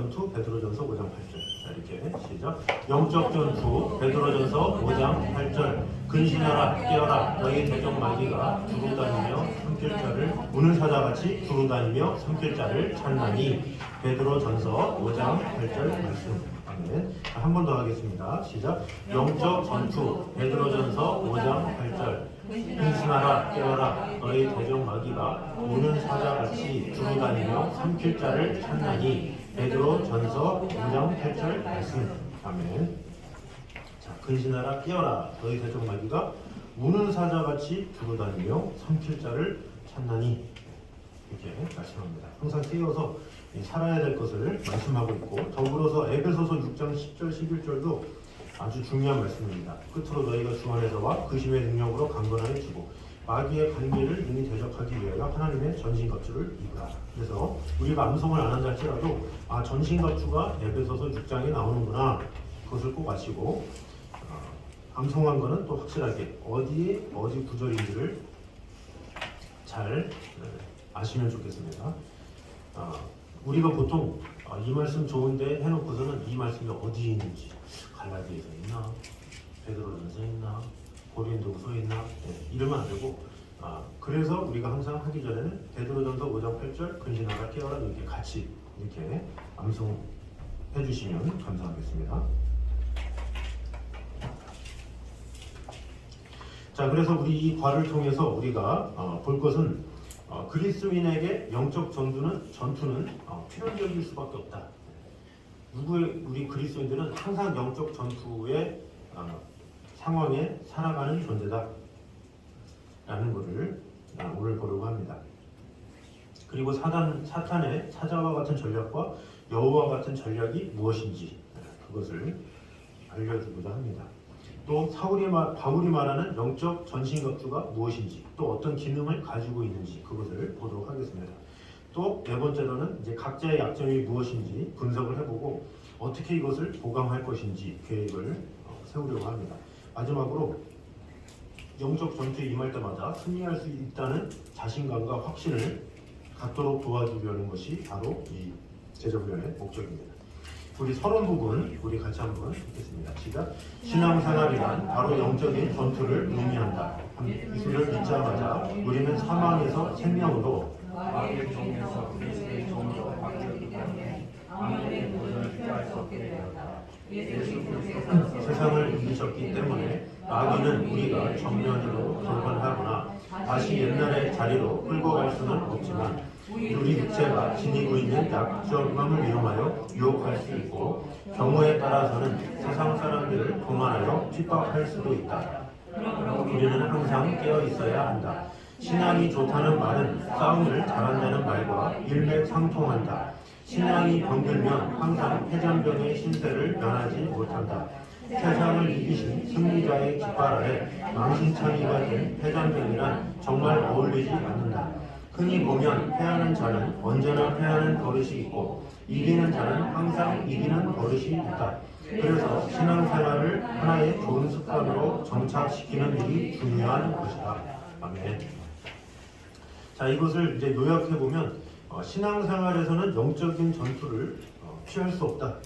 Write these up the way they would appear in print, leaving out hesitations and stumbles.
전투 베드로전서 5장 8절. 자, 이렇게 시작. 영적 전투 베드로전서 5장 8절. 근신하라 깨어라 너희 대적 마귀가 두루 다니며 삼킬 자를 우는 사자같이 두루 다니며 삼킬 자를 찾나니. 베드로전서 5장 8절 말씀. 아멘. 한 번 더 하겠습니다. 시작. 영적 전투 베드로전서 5장 8절. 근신하라 깨어라 너희 대적 마귀가 우는 사자같이 두루 다니며 삼킬 자를 찾나니. 베드로전서 5장 8절 말씀. 아멘. 자, 근신하라 깨어라 너희 대적 마귀가 우는 사자같이 두루 다니며 삼킬 자를 찾나니. 이렇게 말씀합니다. 항상 깨어서 살아야 될 것을 말씀하고 있고, 더불어서 에베소서 6장 10절 11절도 아주 중요한 말씀입니다. 끝으로 너희가 주 안에서와 그 힘의 능력으로 강건하게 지고 마귀의 관계를 능히 대적하기 위하여 하나님의 전신갑주를 입으라. 그래서 우리가 암송을 안 한다 할지라도 전신갑주가 에베소서 6장에 나오는구나, 그것을 꼭 아시고 암송한 거는 또 확실하게 어디 구절인지를 잘 아시면 좋겠습니다. 우리가 보통 이 말씀 좋은데 해놓고서는 이 말씀이 어디에 있는지, 갈라디아서 있나, 베드로전서 있나, 고린도후서 있나, 이러면 안 되고, 그래서 우리가 항상 하기 전에는 베드로전서 5장 8절 근신하라 깨어라 이렇게 같이 이렇게 암송해 주시면 감사하겠습니다. 자, 그래서 우리 이 과를 통해서 우리가 볼 것은 그리스도인에게 영적 전투는 필연적일 수밖에 없다. 우리 그리스도인들은 항상 영적 전투의 상황에 살아가는 존재다 라는 것을 오늘 보려고 합니다. 그리고 사탄의 사자와 같은 전략과 여우와 같은 전략이 무엇인지 그것을 알려주고자 합니다. 또 바울이 말하는 영적 전신갑주가 무엇인지, 또 어떤 기능을 가지고 있는지 그것을 보도록 하겠습니다. 또 네 번째로는 이제 각자의 약점이 무엇인지 분석을 해보고 어떻게 이것을 보강할 것인지 계획을 세우려고 합니다. 마지막으로 영적 전투에 임할 때마다 승리할 수 있다는 자신감과 확신을 갖도록 도와주려는 것이 바로 이 제자훈련의 목적입니다. 우리 서론 부분 우리 같이 한번 읽겠습니다. 시작. 신앙생활이란 바로 영적인 전투를 의미한다. 이를 믿자마자 우리는 사망에서 생명으로, 마귀의 종에서 그리스도의 종으로 바뀌었기 때문에 아무의 도전을 피할 수 없게 되었다. 세상을 이기셨기 때문에 마귀는 우리가 정면으로 돌변하거나 다시 옛날의 자리로 끌고 갈 수는 없지만 우리 육체가 지니고 있는 약점을 이용하여 유혹할 수 있고, 경우에 따라서는 세상 사람들을 교만하여 핍박할 수도 있다. 우리는 항상 깨어 있어야 한다. 신앙이 좋다는 말은 싸움을 잘한다는 말과 일맥상통한다. 신앙이 병들면 항상 패전병의 신세를 면하지 못한다. 세상을 이기신 승리자의 깃발 아래 망신창이가 된 패전병이란 정말 어울리지 않는다. 흔히 보면 패하는 자는 언제나 패하는 버릇이 있고 이기는 자는 항상 이기는 버릇이 있다. 그래서 신앙생활을 하나의 좋은 습관으로 정착시키는 일이 중요한 것이다. 아멘. 자, 이것을 이제 요약해보면 신앙생활에서는 영적인 전투를 피할 수 없다.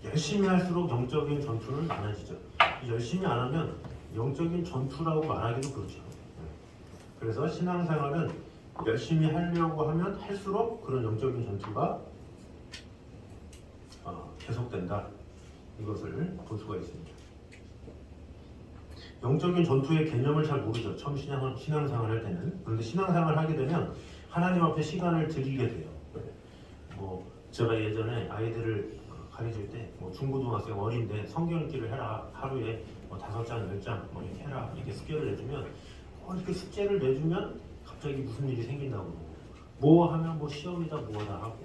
열심히 할수록 영적인 전투는 많아지죠. 열심히 안 하면 영적인 전투라고 말하기도 그렇죠. 그래서 신앙생활은 열심히 하려고 하면 할수록 그런 영적인 전투가 계속된다. 이것을 볼 수가 있습니다. 영적인 전투의 개념을 잘 모르죠. 처음 신앙생활 할 때는. 그런데 신앙생활 하게 되면 하나님 앞에 시간을 들이게 돼요. 제가 예전에 아이들을 가르칠 때 중고등학생 어린데 성경 읽기를 해라. 하루에 5장, 10장 이렇게 해라. 이렇게 숙제를 내주면 이렇게 숙제를 내주면 갑자기 무슨 일이 생긴다고 뭐 하면 시험이다 뭐다 하고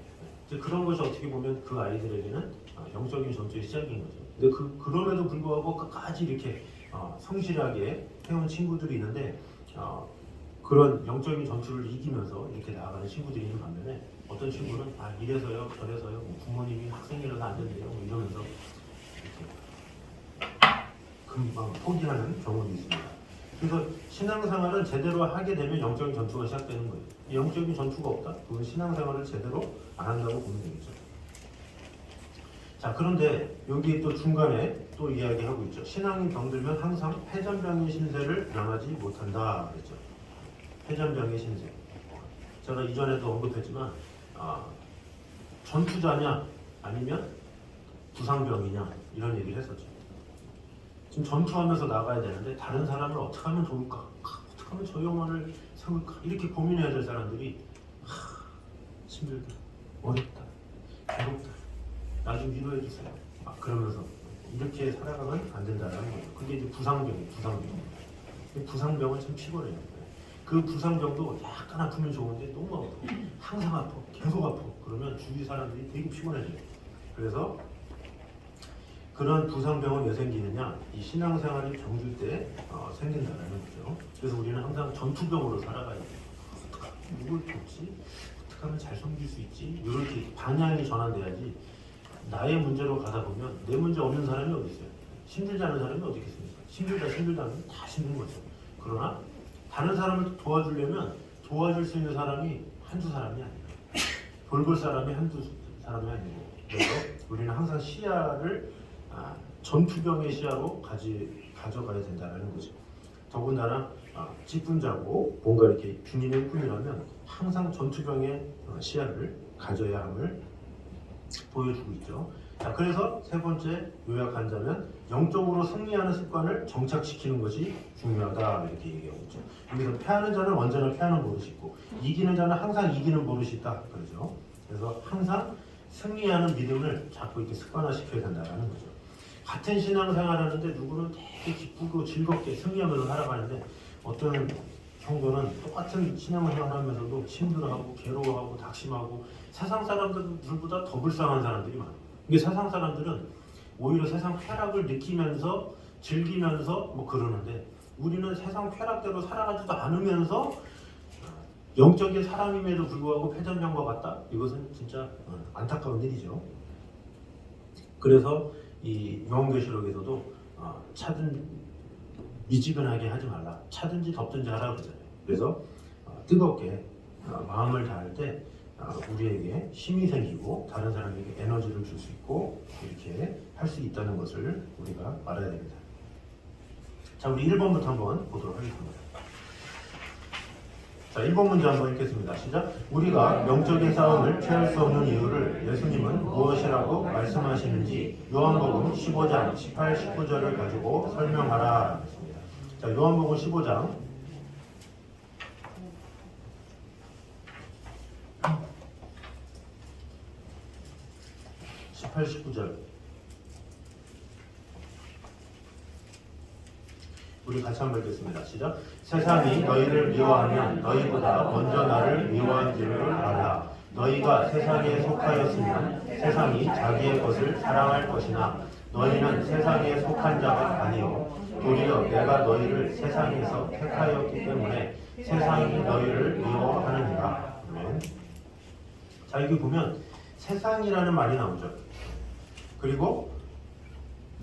그런 것이 어떻게 보면 그 아이들에게는 영적인 전투의 시작인 거죠. 근데 그럼에도 불구하고 끝까지 이렇게 성실하게 해온 친구들이 있는데 그런 영적인 전투를 이기면서 이렇게 나아가는 친구들이 있는 반면에 어떤 친구는 이래서요 저래서요 부모님이 학생이라서 안 된대요 이러면서 이렇게 금방 포기하는 경우도 있습니다. 그래서 신앙생활은 제대로 하게 되면 영적인 전투가 시작되는 거예요. 영적인 전투가 없다? 그건 신앙생활을 제대로 안 한다고 보면 되겠죠. 자, 그런데 여기 또 중간에 또 이야기하고 있죠. 신앙이 병들면 항상 패전병의 신세를 명하지 못한다 그랬죠. 패전병의 신세. 제가 이전에도 언급했지만 전투자냐 아니면 부상병이냐 이런 얘기를 했었죠. 지금 전투하면서 나가야 되는데 다른 사람을 어떻게 하면 좋을까? 어떻게 하면 저 영혼을 세울까? 이렇게 고민해야 될 사람들이 힘들다, 어렵다, 괴롭다, 나 좀 위로해 주세요. 그러면서 이렇게 살아가면 안 된다는 거죠. 그게 이제 부상병이에요. 부상병은 참 피곤해요. 그 부상병도 약간 아프면 좋은데 너무 아파, 항상 아파, 계속 아파. 그러면 주위 사람들이 되게 피곤해져요. 그래서 그런 부상병은 왜 생기느냐? 이 신앙생활이 병들 때 생긴다는 거죠. 그래서 우리는 항상 전투병으로 살아가야 돼요. 어떻게 하면 누굴 돕지? 어떻게 하면 잘 섬길 수 있지? 이렇게 방향이 전환돼야지. 나의 문제로 가다 보면 내 문제 없는 사람이 어디 있어요? 힘들지 않은 사람이 어디 있겠습니까? 힘들다 하면 다 힘든 거죠. 그러나 다른 사람을 도와주려면 도와줄 수 있는 사람이 한두 사람이 아니에요. 돌볼 사람이 한두 사람이 아니고, 그래서 우리는 항상 시야를 전투병의 시야로 가져가야 된다는 거죠. 더군다나 직분자고 뭔가 이렇게 주님의 뿐이라면 항상 전투병의 시야를 가져야 함을 보여주고 있죠. 자, 그래서 세 번째 요약한다면 영적으로 승리하는 습관을 정착시키는 것이 중요하다 이렇게 얘기하고 있죠. 여기서 패하는 자는 언제나 패하는 버릇이 있고 이기는 자는 항상 이기는 버릇이 있다 그러죠. 그래서 항상 승리하는 믿음을 자꾸 이렇게 습관화시켜야 된다는 거죠. 같은 신앙생활하는데 누구는 되게 기쁘고 즐겁게 승리하면서 살아가는데 어떤 성도는 똑같은 신앙생활하면서도 힘들어하고 괴로워하고 낙심하고 세상 사람들보다 더 불쌍한 사람들이 많아요. 이게 세상 사람들은 오히려 세상 쾌락을 느끼면서 즐기면서 뭐 그러는데 우리는 세상 쾌락대로 살아가지도 않으면서 영적인 사람임에도 불구하고 패전병과 같다? 이것은 진짜 안타까운 일이죠. 그래서 이 요한계시록에서도 미지근하게 하지 말라. 차든지 덥든지 하라 그러잖아요. 그래서 뜨겁게 마음을 다할 때 우리에게 힘이 생기고 다른 사람에게 에너지를 줄 수 있고 이렇게 할 수 있다는 것을 우리가 알아야 됩니다. 자, 우리 1번부터 한번 보도록 하겠습니다. 자, 1번 문제 한번 읽겠습니다. 시작. 우리가 영적인 싸움을 피할 수 없는 이유를 예수님은 무엇이라고 말씀하시는지 요한복음 15장 18, 19절을 가지고 설명하라. 자, 요한복음 15장 18, 19절 우리 같이 한번 읽겠습니다. 시작. 세상이 너희를 미워하면 너희보다 먼저 나를 미워한 줄을 알라. 너희가 세상에 속하였으면 세상이 자기의 것을 사랑할 것이나 너희는 세상에 속한 자가 아니요 도리어 내가 너희를 세상에서 택하였기 때문에 세상이 너희를 미워하느니라. 아멘. 자, 여기 보면 세상이라는 말이 나오죠. 그리고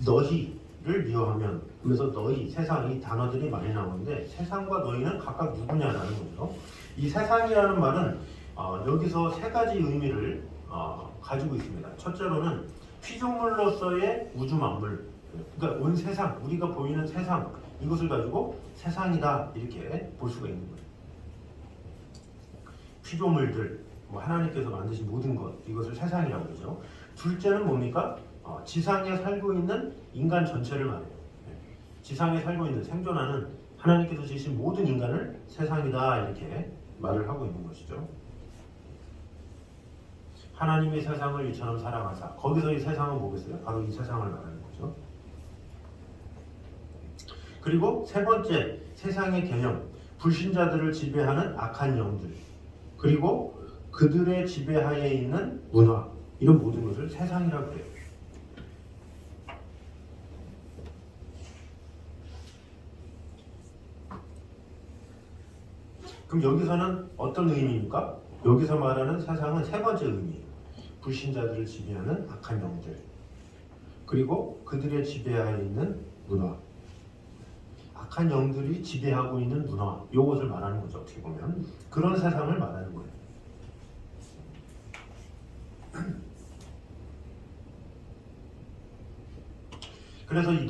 너희를 미워하면, 그래서 너희, 세상, 이 단어들이 많이 나오는데 세상과 너희는 각각 누구냐라는 거죠. 이 세상이라는 말은 여기서 세 가지 의미를 가지고 있습니다. 첫째로는 피조물로서의 우주 만물, 그러니까 온 세상, 우리가 보이는 세상, 이것을 가지고 세상이다 이렇게 볼 수가 있는 거예요. 피조물들, 뭐 하나님께서 만드신 모든 것, 이것을 세상이라고 그러죠. 둘째는 뭡니까? 지상에 살고 있는 인간 전체를 말해요. 지상에 살고 있는, 생존하는 하나님께서 지으신 모든 인간을 세상이다 이렇게 말을 하고 있는 것이죠. 하나님이 세상을 이처럼 사랑하사, 거기서 이 세상은 뭐겠어요? 바로 이 세상을 말하는 거죠. 그리고 세 번째, 세상의 개념, 불신자들을 지배하는 악한 영들, 그리고 그들의 지배하에 있는 문화, 이런 모든 것을 세상이라고 해요. 그럼 여기서는 어떤 의미입니까? 여기서 말하는 세상은 세 번째 의미예요. 불신자들을 지배하는 악한 영들, 그리고 그들의 지배하에 있는 문화. 악한 영들이 지배하고 있는 문화, 요것을 말하는 거죠. 어떻게 보면 그런 세상을 말하는 거예요. 그래서 이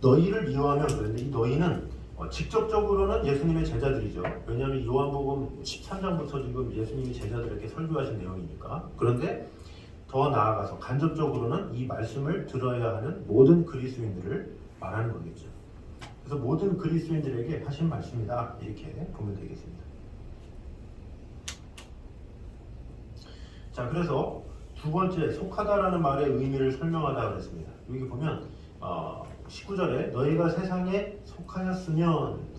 너희를 미워하면 그런데 이 너희는 직접적으로는 예수님의 제자들이죠. 왜냐하면 요한복음 13장부터 지금 예수님이 제자들에게 설교하신 내용이니까. 그런데 더 나아가서 간접적으로는 이 말씀을 들어야 하는 모든 그리스도인들을 말하는 거겠죠. 그래서 모든 그리스도인들에게 하신 말씀이다, 이렇게 보면 되겠습니다. 자, 그래서 두 번째, 속하다라는 말의 의미를 설명하다 그랬습니다. 여기 보면 19절에 너희가 세상에 속하였으면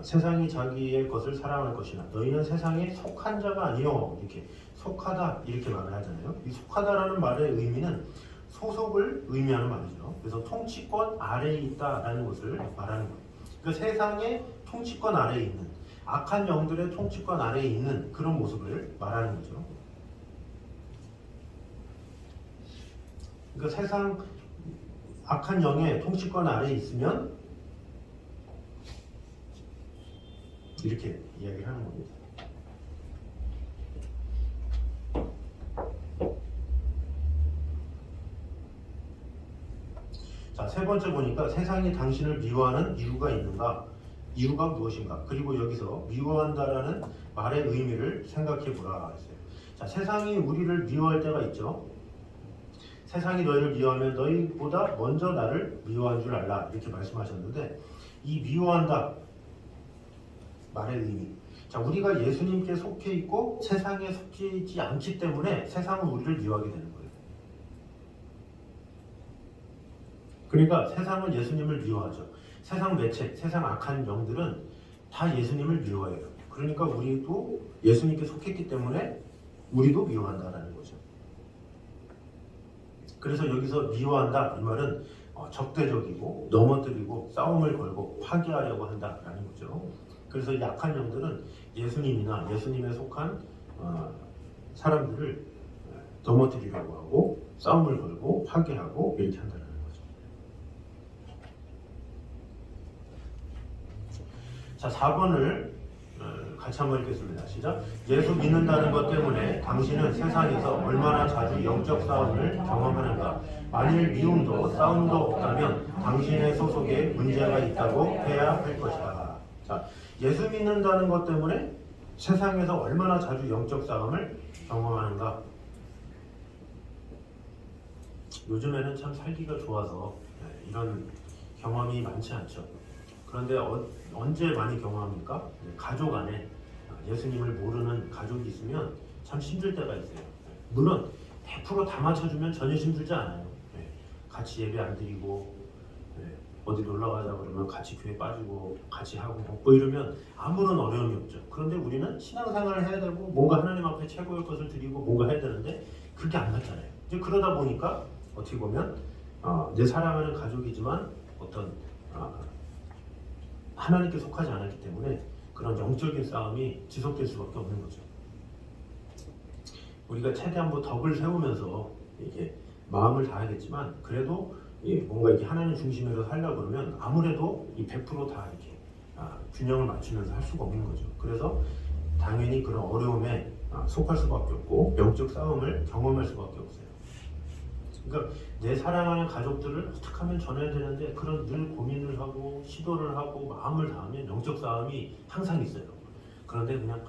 세상이 자기의 것을 사랑할 것이나 너희는 세상에 속한 자가 아니요, 이렇게 속하다 이렇게 말을 하잖아요. 이 속하다라는 말의 의미는 소속을 의미하는 말이죠. 그래서 통치권 아래에 있다라는 것을 말하는 거예요. 그러니까 세상의 통치권 아래에 있는, 악한 영들의 통치권 아래에 있는 그런 모습을 말하는 거죠. 그러니까 세상 악한 영의 통치권 아래에 있으면 이렇게 이야기를 하는 겁니다. 자, 세 번째 보니까 세상이 당신을 미워하는 이유가 있는가? 이유가 무엇인가? 그리고 여기서 미워한다라는 말의 의미를 생각해 보라 했어요. 자, 세상이 우리를 미워할 때가 있죠. 세상이 너희를 미워하면 너희보다 먼저 나를 미워한 줄 알라, 이렇게 말씀하셨는데, 이 미워한다 말의 의미, 자, 우리가 예수님께 속해 있고 세상에 속해 있지 않기 때문에 세상은 우리를 미워하게 되는 거예요. 그러니까 세상은 예수님을 미워하죠. 세상 매체, 세상 악한 영들은 다 예수님을 미워해요. 그러니까 우리도 예수님께 속했기 때문에 우리도 미워한다라는 거죠. 그래서 여기서 미워한다 이 말은 적대적이고 넘어뜨리고 싸움을 걸고 파괴하려고 한다라는 거죠. 그래서 약한 영들은 예수님이나 예수님에 속한 사람들을 넘어뜨리려고 하고 싸움을 걸고 파괴하고 이렇게 한다는 거죠. 자, 4번을 같이 한번 읽겠습니다. 시작. 예수 믿는다는 것 때문에 당신은 세상에서 얼마나 자주 영적 싸움을 경험하는가. 만일 미움도 싸움도 없다면 당신의 소속에 문제가 있다고 해야 할 것이다. 자, 예수 믿는다는 것 때문에 세상에서 얼마나 자주 영적 싸움을 경험하는가. 요즘에는 참 살기가 좋아서 이런 경험이 많지 않죠. 그런데 언제 많이 경험합니까? 가족 안에 예수님을 모르는 가족이 있으면 참 힘들 때가 있어요. 물론 100% 다 맞춰주면 전혀 힘들지 않아요. 같이 예배 안 드리고 어디 놀러 가자 그러면 같이 교회 빠지고 같이 하고 먹고 이러면 아무런 어려움이 없죠. 그런데 우리는 신앙생활을 해야 되고 뭔가 하나님 앞에 최고의 것을 드리고 뭔가 해야 되는데 그게 안 맞잖아요. 이제 그러다 보니까 어떻게 보면 내 사랑하는 가족이지만 어떤 하나님께 속하지 않았기 때문에 그런 영적인 싸움이 지속될 수밖에 없는 거죠. 우리가 최대한 덕을 세우면서 이렇게 마음을 다하겠지만 그래도 뭔가 이렇게 하나님 중심으로 살려고 그러면 아무래도 이 100%다 이렇게 균형을 맞추면서 할 수가 없는 거죠. 그래서 당연히 그런 어려움에 속할 수밖에 없고 영적 싸움을 경험할 수밖에 없어요. 그러니까 내 사랑하는 가족들을 어떻게 하면 전해야 되는데 그런 늘 고민을 하고 시도를 하고 마음을 다하면 영적 싸움이 항상 있어요. 그런데 그냥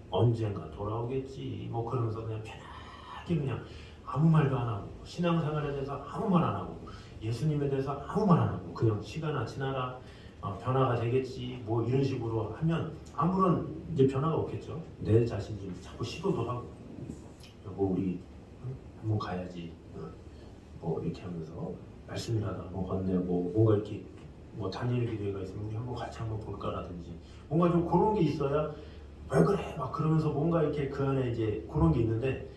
언젠가 돌아오겠지 뭐 그러면서 그냥 편하게 그냥 아무 말도 안 하고 신앙생활에 대해서 아무 말 안 하고 예수님에 대해서 아무 말 안 하고 그냥 시간아 지나라 변화가 되겠지 뭐 이런 식으로 하면 아무런 이제 변화가 없겠죠. 내 자신이 자꾸 시도도 하고 여보 우리 한번 가야지 뭐 이렇게 하면서 말씀이라도 한번 건네고 뭔가 이렇게 뭐 다니엘 기도회가 있으면 우리 한번 같이 한번 볼까라든지 뭔가 좀 그런 게 있어야 왜 그래 막 그러면서 뭔가 이렇게 그 안에 이제 그런 게 있는데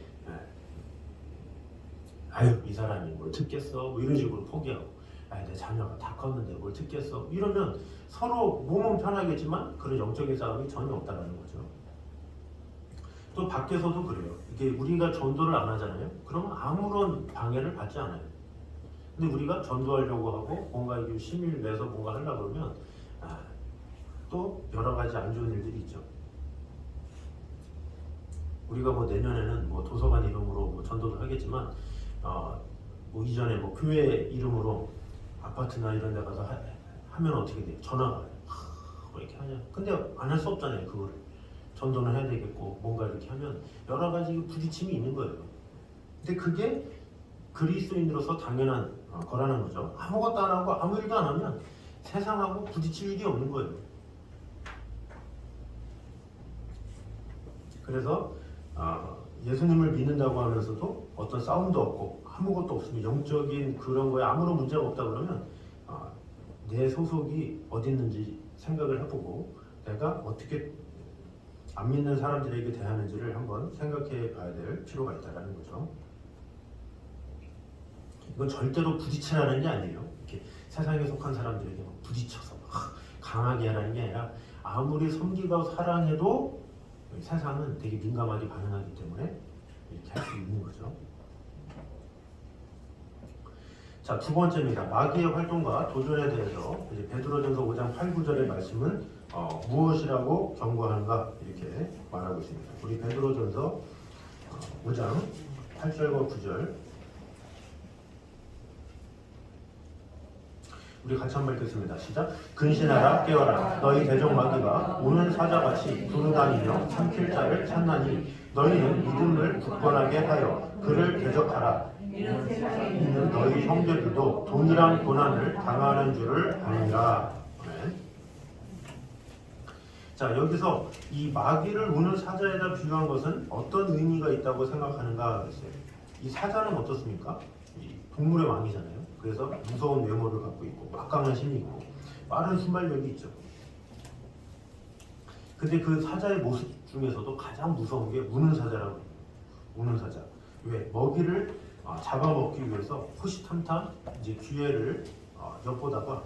아유 이 사람이 뭘 듣겠어 뭐 이런 식으로 포기하고 내 자녀가 다 컸는데 뭘 듣겠어 이러면 서로 몸은 편하겠지만 그런 영적인 싸움이 전혀 없다는 거죠. 또 밖에서도 그래요. 이게 우리가 전도를 안 하잖아요. 그러면 아무런 방해를 받지 않아요. 근데 우리가 전도하려고 하고 뭔가 이게 힘을 내서 뭔가 하려고 그러면 또 여러 가지 안 좋은 일들이 있죠. 우리가 뭐 내년에는 뭐 도서관 이름으로 뭐 전도도 하겠지만 뭐 이전에 뭐 교회 이름으로 아파트나 이런 데 가서 하면 어떻게 돼요? 전화가 와요. 왜 이렇게 하냐? 근데 안 할 수 없잖아요. 그거를 전도는 해야 되겠고 뭔가 이렇게 하면 여러 가지 부딪힘이 있는 거예요. 근데 그게 그리스도인으로서 당연한 거라는 거죠. 아무것도 안 하고 아무 일도 안 하면 세상하고 부딪힐 일이 없는 거예요. 그래서 예수님을 믿는다고 하면서도 어떤 싸움도 없고 아무것도 없으면 영적인 그런 거에 아무런 문제가 없다 그러면 내 소속이 어디 있는지 생각을 해보고 내가 어떻게 안 믿는 사람들에게 대하는지를 한번 생각해 봐야 될 필요가 있다는 거죠. 이건 절대로 부딪히라는 게 아니에요. 이렇게 세상에 속한 사람들에게 막 부딪혀서 막 강하게 하라는 게 아니라 아무리 섬기고 사랑해도 세상은 되게 민감하게 반응하기 때문에 이렇게 할 수 있는 거죠. 자, 두 번째입니다. 마귀의 활동과 도전에 대해서 이제 베드로전서 5장 8, 9절의 말씀은 무엇이라고 경고하는가 이렇게 말하고 있습니다. 우리 베드로전서 5장 8절과 9절 우리 같이 한번 읽겠습니다. 시작. 근신하라 깨어라 너희 대적 마귀가 오는 사자같이 두루다니며 삼킬 자를 찾나니 너희는 믿음을 굳건하게 하여 그를 대적하라. 있는 너희 형제들도 동일한 고난을 당하는 줄을 아니라. 자, 여기서 이 마귀를 우는 사자에다 비유한 것은 어떤 의미가 있다고 생각하는가 했어요. 이 사자는 어떻습니까? 이 동물의 왕이잖아요. 그래서 무서운 외모를 갖고 있고 막강한 힘이 있고 빠른 순발력이 있죠. 근데 그 사자의 모습 중에서도 가장 무서운 게 우는 사자라고 해요. 우는 사자. 왜? 먹이를 잡아먹기 위해서 호시탐탐 이제 기회를 엿보다가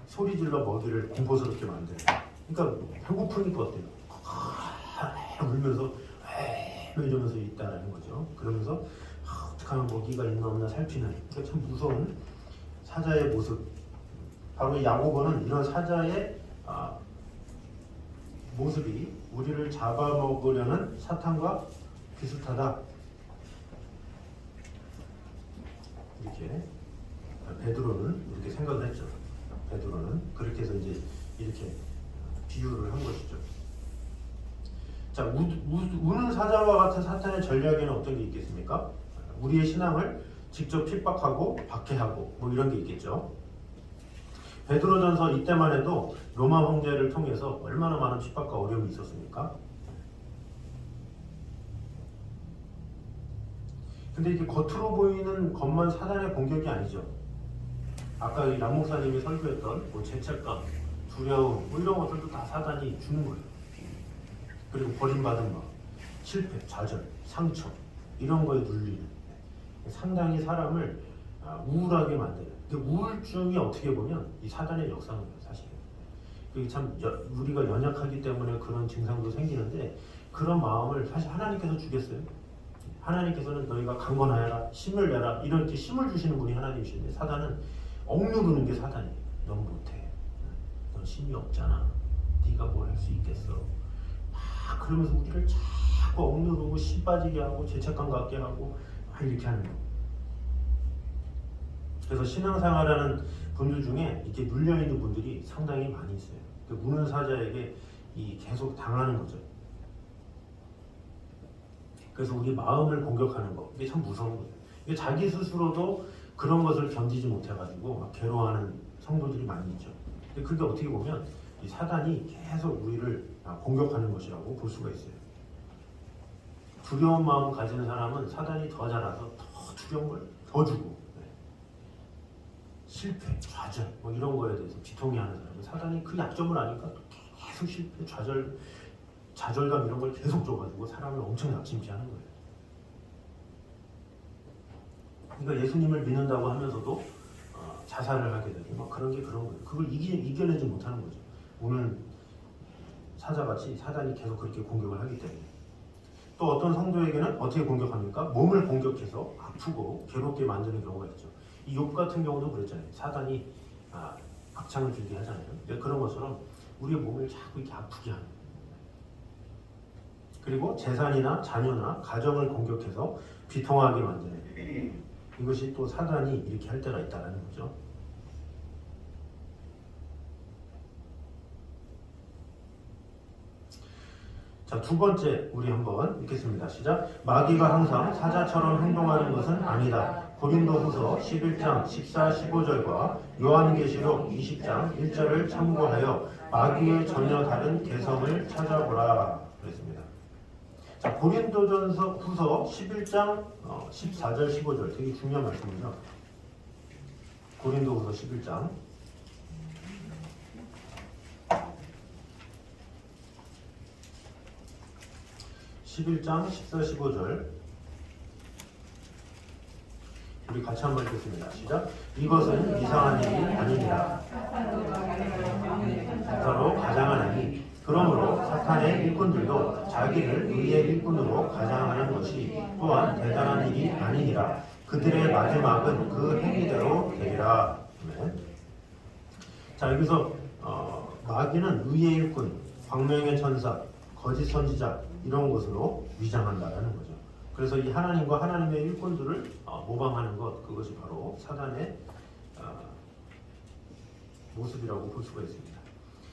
소리 질러 먹이를 공포스럽게 만들어요. 그러니까 배고프니까 어때요? 울면서 이러면서 있다라는 거죠. 그러면서 어떻게 하면 먹이가 있나 없나 살피는, 그러니까 참 무서운 사자의 모습. 바로 야고보는 이런 사자의 모습이 우리를 잡아먹으려는 사탄과 비슷하다 이렇게 베드로는 이렇게 생각을 했죠. 베드로는 그렇게 해서 이제 이렇게 비유를 한 것이죠. 자, 우는 사자와 같은 사탄의 전략에는 어떤 게 있겠습니까? 우리의 신앙을 직접 핍박하고 박해하고 뭐 이런 게 있겠죠. 베드로전서 이때만 해도 로마 황제를 통해서 얼마나 많은 핍박과 어려움이 있었습니까? 근데 이게 겉으로 보이는 것만 사단의 공격이 아니죠. 아까 이 람 목사님이 설교했던 뭐 죄책감, 두려움 뭐 이런 것들도 다 사단이 주는 거예요. 그리고 버림받은 마음, 실패, 좌절, 상처 이런 거에 눌리는, 상당히 사람을 우울하게 만드는. 근데 우울증이 어떻게 보면 이 사단의 역사는 사실. 그게 참 우리가 연약하기 때문에 그런 증상도 생기는데 그런 마음을 사실 하나님께서 주겠어요. 하나님께서는 너희가 강건하여라, 힘을 내라 이렇게 힘을 주시는 분이 하나님이신데 사단은 억누르는 게 사단이에요. 넌 못해, 넌 힘이 없잖아, 네가 뭘 할 수 있겠어, 그러면서 우리를 자꾸 억누르고 씨 빠지게 하고 죄책감 갖게 하고 이렇게 하는 거예요. 그래서 신앙생활하는 분들 중에 이렇게 눌려있는 분들이 상당히 많이 있어요. 우는 사자에게 계속 당하는 거죠. 그래서 우리 마음을 공격하는 거, 이게 참 무서운 거예요. 이게 자기 스스로도 그런 것을 견디지 못해가지고 막 괴로워하는 성도들이 많이 있죠. 근데 그게 어떻게 보면 이 사단이 계속 우리를 공격하는 것이라고 볼 수가 있어요. 두려운 마음 가지는 사람은 사단이 더 자라서 더 두려운 걸 더 주고, 실패, 좌절 뭐 이런 거에 대해서 비통해하는 사람은 사단이 그 약점을 아니까 계속 실패, 좌절감 이런 걸 계속 줘가지고 사람을 엄청 낙심케 하는 거예요. 그러니까 예수님을 믿는다고 하면서도 자살을 하게 되고 막 그런 거예요. 그걸 이겨내지 못하는 거죠. 오늘 사자같이 사단이 계속 그렇게 공격을 하기 때문에. 또 어떤 성도에게는 어떻게 공격합니까? 몸을 공격해서 아프고 괴롭게 만드는 경우가 있죠. 이 욥 같은 경우도 그랬잖아요. 사단이 악창을 들게 하잖아요. 그런 것처럼 우리의 몸을 자꾸 이렇게 아프게 하는. 그리고 재산이나 자녀나 가정을 공격해서 비통하게 만드는. 이것이 또 사단이 이렇게 할 때가 있다는 거죠. 자, 두 번째 우리 한번 읽겠습니다. 시작. 마귀가 항상 사자처럼 행동하는 것은 아니다. 고린도후서 11장 14, 15절과 요한계시록 20장 1절을 참고하여 마귀의 전혀 다른 개성을 찾아보라 그랬습니다. 자, 고린도전서 후서 11장 14절 15절 되게 중요한 말씀이죠. 고린도후서 11장 14, 15절 우리 같이 한번 읽겠습니다. 시작. 이것은 이상한 일이 아니니라. 서로 가장하나니 그러므로 사탄의 일꾼들도 자기를 의의 일꾼으로 가장하는 것이 또한 대단한 일이 아니니라. 그들의 마지막은 그 행위대로 되리라. 자, 여기서 마귀는 의의 일꾼, 광명의 천사, 거짓 선지자 이런 것으로 위장한다라는 거죠. 그래서 이 하나님과 하나님의 일꾼들을 모방하는 것, 그것이 바로 사단의 모습이라고 볼 수가 있습니다.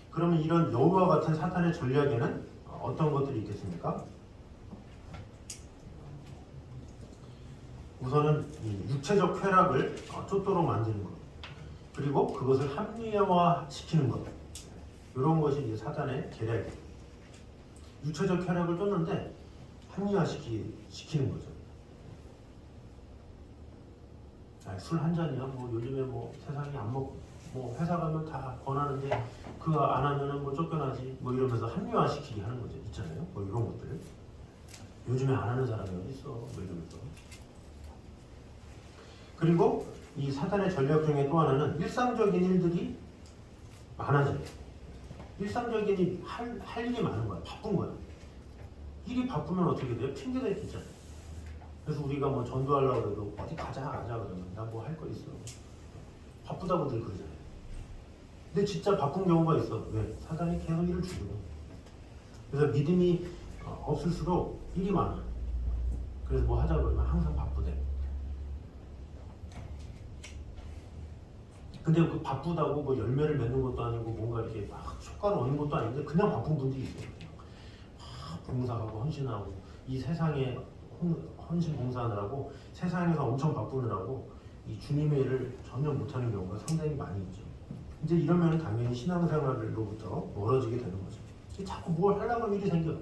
그러면 이런 여우와 같은 사탄의 전략에는 어떤 것들이 있겠습니까? 우선은 이 육체적 쾌락을 쫓도록 만드는 것, 그리고 그것을 합리화시키는 것, 이런 것이 이제 사단의 계략이에요. 육체적 쾌락을 쫓는데 합리화시키는 거죠. 술 한 잔이야. 뭐 요즘에 뭐 세상에 안 먹고 뭐 회사 가면 다 권하는데 그거 안 하면은 뭐 쫓겨나지. 뭐 이러면서 합리화시키게 하는 거죠. 있잖아요. 뭐 이런 것들. 요즘에 안 하는 사람이 어디 있어? 뭐 이러면서. 그리고 이 사탄의 전략 중에 또 하나는 일상적인 일들이 많아져요. 일상적인 일, 할 일이 많은 거야. 바쁜 거야. 일이 바쁘면 어떻게 돼요? 핑계댈 게 있잖아요. 그래서 우리가 뭐 전도하려고 해도 어디 가자 그러면 나 뭐 할 거 있어. 바쁘다고들 그러잖아요. 근데 진짜 바쁜 경우가 있어. 왜? 사단이 계속 일을 주거든. 그래서 믿음이 없을수록 일이 많아. 그래서 뭐 하자 그러면 항상 바쁘대. 근데 그 바쁘다고 뭐 열매를 맺는 것도 아니고 뭔가 이렇게 막 효과를 얻는 것도 아닌데 그냥 바쁜 분들이 있어요. 막 봉사하고 헌신하고 이 세상에 헌신 봉사하느라고 세상에서 엄청 바쁘느라고 이 주님의 일을 전혀 못하는 경우가 상당히 많이 있죠. 이제 이러면 당연히 신앙생활로부터 멀어지게 되는 거죠. 자꾸 뭘 하려고 하면 일이 생겨.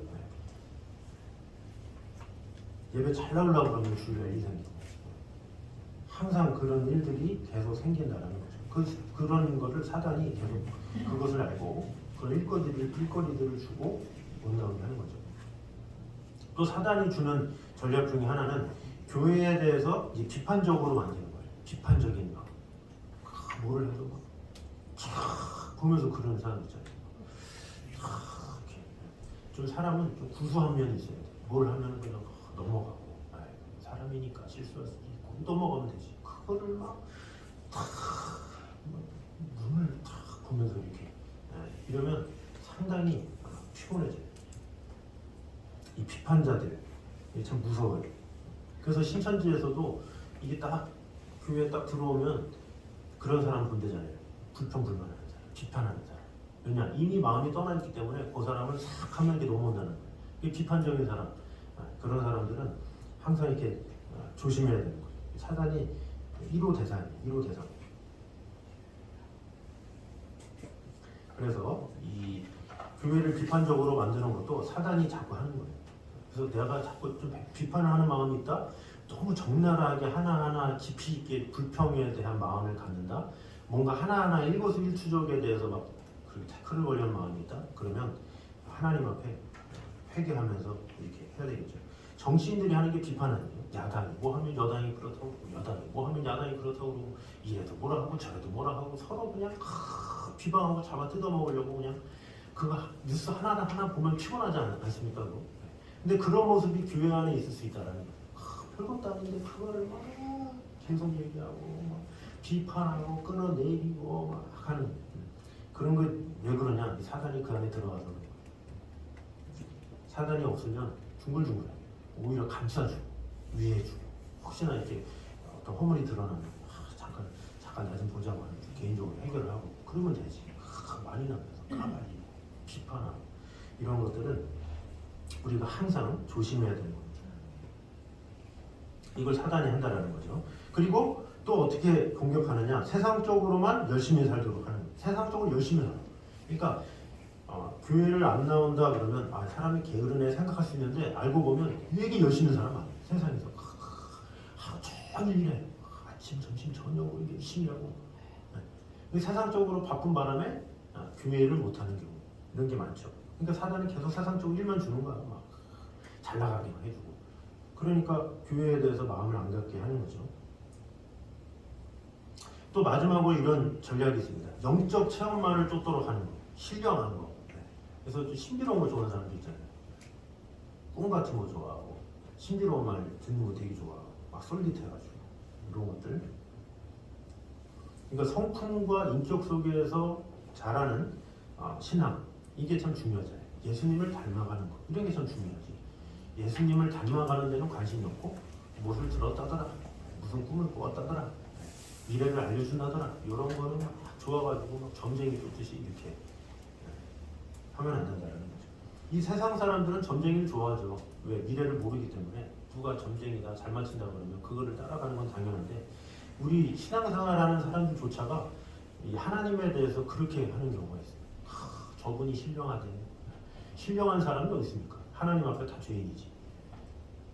예배 잘 나오려고 그러면 주일날 일이 생겨. 항상 그런 일들이 계속 생긴다는 거죠. 그런 거를 사단이 계속 그것을 알고 그런 일거리들을 주고 온다고 하는 거죠. 또 사단이 주는 전략 중에 하나는 교회에 대해서 이제 비판적으로 만드는 거예요. 비판적인 거. 뭐를 해도 막 보면서 그러는 사람 있잖아요. 이렇게. 좀 사람은 좀 구수한 면이 있어야 돼. 뭘 하면 그냥 넘어가고 사람이니까 실수할 수도 있고 넘어가면 되지. 그거를 막 눈을 탁 보면서 이렇게 이러면 상당히 피곤해져요. 이 비판자들 참 무서워요. 그래서 신천지에서도 이게 딱 교회에 딱 들어오면 그런 사람 본대잖아요. 불평불만하는 사람, 비판하는 사람. 왜냐? 이미 마음이 떠나있기 때문에 그 사람을 싹 하면 이렇게 넘어온다는 거예요. 이 비판적인 사람, 그런 사람들은 항상 이렇게 조심해야 되는 거예요. 사단이 1호 대상이에요. 그래서 이 교회를 비판적으로 만드는 것도 사단이 자꾸 하는 거예요. 그래서 내가 자꾸 좀 비판을 하는 마음이 있다. 너무 적나라하게 하나하나 깊이 있게 불평에 대한 마음을 갖는다. 뭔가 하나하나 일거수일투족에 대해서 막 태클을 걸려는 마음이 있다. 그러면 하나님 앞에 회개하면서 이렇게 해야 되겠죠. 정치인들이 하는 게 비판 아니에요. 야당이 뭐 하면 여당이 그렇다고 그러고 여당이 뭐 하면 야당이 그렇다고 그러고 이래도 뭐라 하고 저래도 뭐라 하고 서로 그냥 비방하고 잡아 뜯어먹으려고 그냥 그거 뉴스 하나 보면 피곤하지 않습니까? 그거? 근데 그런 모습이 교회 안에 있을 수 있다라는 거예요. 별것도 아닌데 그거를 막 계속 얘기하고 막 비판하고 끊어내리고 막 하는 그런 거 왜 그러냐? 사단이 그 안에 들어가서 그런 거예요. 사단이 없으면 둥글둥글해. 오히려 감싸주고 위해주고 혹시나 이렇게 어떤 허물이 드러나면 잠깐 나 좀 보자고 하는 개인적으로 해결을 하고 그러면 되지. 많이 나면서 가만히 비판하고 이런 것들은 우리가 항상 조심해야 되는 겁니다. 이걸 사단이 한다라는 거죠. 그리고 또 어떻게 공격하느냐? 세상적으로만 열심히 살도록 하는 거예요. 세상적으로 열심히 살아. 그러니까 교회를 안 나온다 그러면 사람이 게으르네 생각할 수 있는데 알고 보면 되게 열심히 사람 많아요. 세상에서 하루 종일 일해. 아침, 점심, 저녁으로 열심히 하고 세상적으로 바쁜 바람에 교회를 못하는 경우 이런 게 많죠. 그러니까 사단은 계속 세상적으로 일만 주는 거야. 막 잘 나가게만 해주고 그러니까 교회에 대해서 마음을 안 갖게 하는 거죠. 또 마지막으로 이런 전략이 있습니다. 영적 체험만을 쫓도록 하는 거, 신령한 거. 그래서 좀 신비로운 거 좋아하는 사람도 있잖아요. 꿈 같은 거 좋아하고 신비로운 말 듣는 거 되게 좋아하고 막 솔깃해가지고 이런 것들. 그러니까 성품과 인격 속에서 자라는 신앙 이게 참 중요하잖아요. 예수님을 닮아가는 거 이런 게 참 중요하지. 예수님을 닮아가는 데는 관심이 없고 무엇을 들었다더라, 무슨 꿈을 꾸었다더라, 미래를 알려준다더라 이런 거는 막 좋아가지고 막 점쟁이 쫓듯이 이렇게 하면 안 된다는 거죠. 이 세상 사람들은 점쟁이를 좋아하죠. 왜? 미래를 모르기 때문에 누가 점쟁이다 잘 맞춘다 그러면 그거를 따라가는 건 당연한데 우리 신앙생활하는 사람들조차가 이 하나님에 대해서 그렇게 하는 경우가 있어요. 저분이 신령하대. 신령한 사람이 어디 있습니까? 하나님 앞에 다 죄인이지.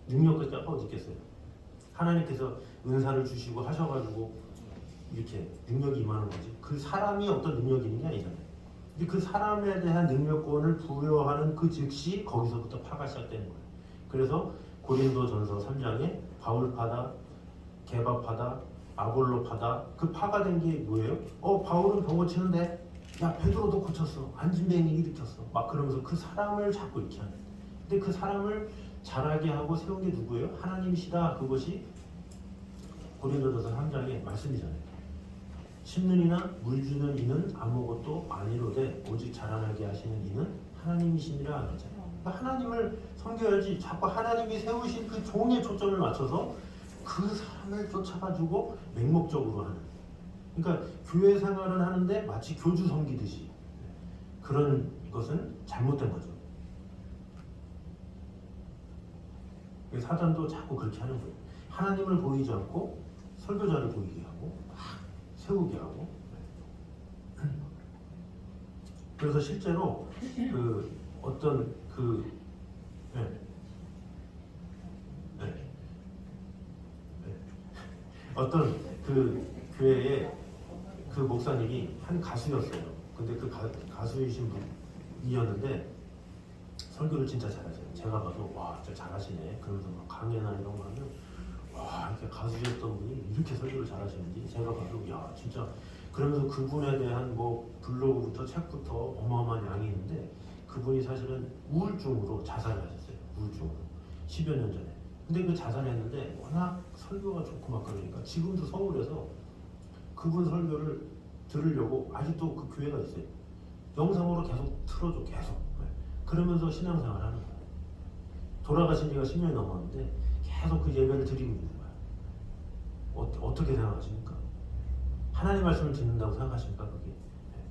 능력까지 어디 있겠어요? 하나님께서 은사를 주시고 하셔가지고 이렇게 능력이 임하는 거지. 그 사람이 어떤 능력이 있느냐 이잖아요. 근데 그 사람에 대한 능력권을 부여하는 그 즉시 거기서부터 파가 시작되는 거예요. 그래서 고린도전서 3장에 바울파다, 게바파다, 아볼로파다 그 파가 된 게 뭐예요? 바울은 병 고치는데 야 베드로도 고쳤어. 안진뱅이 일으켰어. 막 그러면서 그 사람을 자꾸 이렇게 하는 거예요. 근데 그 사람을 자라게 하고 세운 게 누구예요? 하나님이시다. 그것이 고린도전서 3장의 말씀이잖아요. 심는 이나 물 주는 이는 아무것도 아니로되 오직 자라나게 하시는 이는 하나님이시니라 그랬잖아요. 그러니까 하나님을 섬겨야지 자꾸 하나님이 세우신 그 종에 초점을 맞춰서 그 사람을 쫓아가지고 맹목적으로 하는. 그러니까 교회 생활은 하는데 마치 교주 섬기듯이 그런 것은 잘못된 거죠. 사단도 자꾸 그렇게 하는 거예요. 하나님을 보이지 않고 설교자를 보이게 하고 세우게 하고. 그래서 실제로 그 어떤 그 어떤 그 교회에 그 목사님이 한 가수였어요. 근데 그 가수이신 분이었는데 설교를 진짜 잘하세요. 제가 봐도 와 진짜 잘하시네. 그러면서 막 강연이나 이런 거 하면 와 이렇게 가수였던 분이 이렇게 설교를 잘하시는지 제가 봐도 야 진짜 그러면서 그분에 대한 뭐 블로그부터 책부터 어마어마한 양이 있는데 그분이 사실은 우울증으로 자살을 하셨어요. 우울증으로 10여 년 전에. 근데 그 자살했는데 워낙 설교가 좋고 막 그러니까 지금도 서울에서 그분 설교를 들으려고 아직도 그 교회가 있어요. 영상으로 계속 틀어줘 계속. 그러면서 신앙생활 하는 거예요. 돌아가신 지가 10년이 넘었는데 계속 그 예배를 드리고 있는 거예요. 어떻게 생각하십니까? 하나님 말씀을 듣는다고 생각하십니까? 그게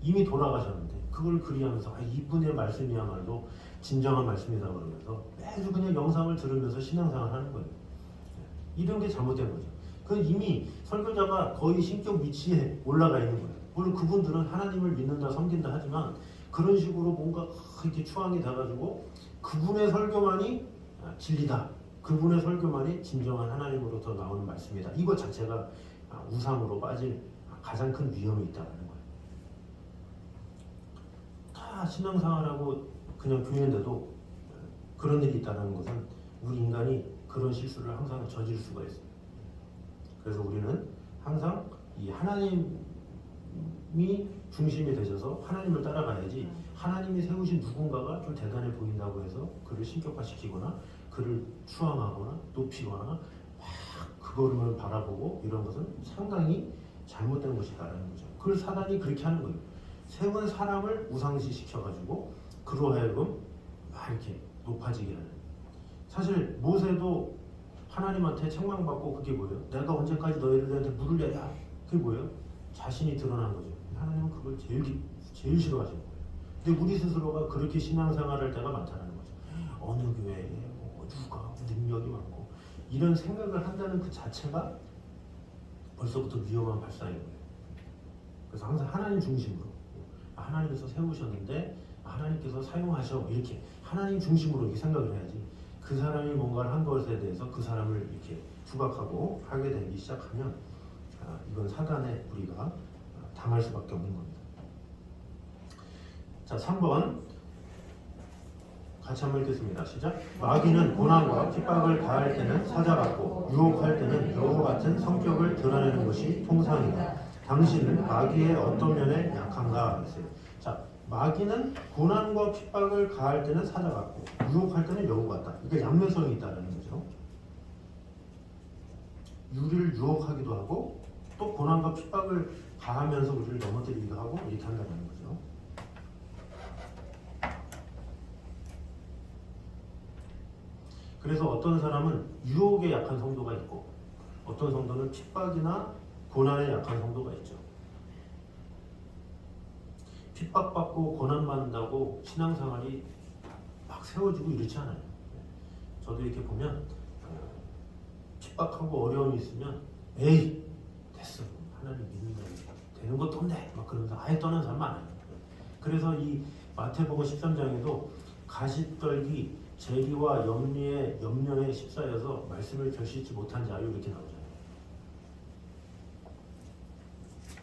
이미 돌아가셨는데 그걸 그리하면서 이분의 말씀이야말로 진정한 말씀이다 그러면서 매주 그냥 영상을 들으면서 신앙생활 하는 거예요. 이런 게 잘못된 거죠. 그 이미 설교자가 거의 신격 위치에 올라가 있는 거예요. 물론 그분들은 하나님을 믿는다 섬긴다 하지만 그런 식으로 뭔가 이렇게 추앙이 돼가지고 그분의 설교만이 진리다. 그분의 설교만이 진정한 하나님으로부터 나오는 말씀이다. 이것 자체가 우상으로 빠질 가장 큰 위험이 있다는 거예요. 다 신앙생활하고 그냥 교회인데도 그런 일이 있다는 것은 우리 인간이 그런 실수를 항상 저지를 수가 있어요. 그래서 우리는 항상 이 하나님이 중심이 되셔서 하나님을 따라가야지 하나님이 세우신 누군가가 좀 대단해 보인다고 해서 그를 신격화시키거나 그를 추앙하거나 높이거나 막 그거를 바라보고 이런 것은 상당히 잘못된 것이다라는 거죠. 그걸 사단이 그렇게 하는 거예요. 세운 사람을 우상시 시켜가지고 그로 하여금 막 이렇게 높아지게 하는. 사실 모세도 하나님한테 책망받고 그게 뭐예요? 내가 언제까지 너희들한테 물을 내랴? 그게 뭐예요? 자신이 드러난 거죠. 하나님은 그걸 제일 싫어하시는 거예요. 근데 우리 스스로가 그렇게 신앙생활할 때가 많다는 거죠. 어느 교회에 누가 능력이 많고 이런 생각을 한다는 그 자체가 벌써부터 위험한 발상인 거예요. 그래서 항상 하나님 중심으로 하나님께서 세우셨는데 하나님께서 사용하셔 이렇게 하나님 중심으로 이렇게 생각을 해야지. 그 사람이 뭔가를 한 것에 대해서 그 사람을 이렇게 투박하고 하게 되기 시작하면 이건 사단의 우리가 당할 수밖에 없는 겁니다. 자, 3번 같이 한번 읽겠습니다. 시작. 마귀는 고난과 핍박을 가할 때는 사자 같고 유혹할 때는 여우 같은 성격을 드러내는 것이 통상이다. 당신은 마귀의 어떤 면에 약한가 했어요. 자, 마귀는 고난과 핍박을 가할 때는 사자 같고 유혹할 때는 여우 같다. 그러니까 양면성이 있다는 거죠. 우리를 유혹하기도 하고 또 고난과 핍박을 가하면서 우리를 넘어뜨리기도 하고 이렇게 한다는 거죠. 그래서 어떤 사람은 유혹에 약한 성도가 있고 어떤 성도는 핍박이나 고난에 약한 성도가 있죠. 핍박받고 고난받는다고 신앙생활이 막 세워지고 이렇지 않아요. 저도 이렇게 보면 핍박하고 어려움이 있으면 에이 됐어 하나님 믿는다 되는 것도 없네 막 그러면서 아예 떠난 사람 많아요. 그래서 이 마태복음 13장에도 가시떨기 재리와 염려에 휩싸여서 말씀을 결실치 못한 자요 이렇게 나오잖아요.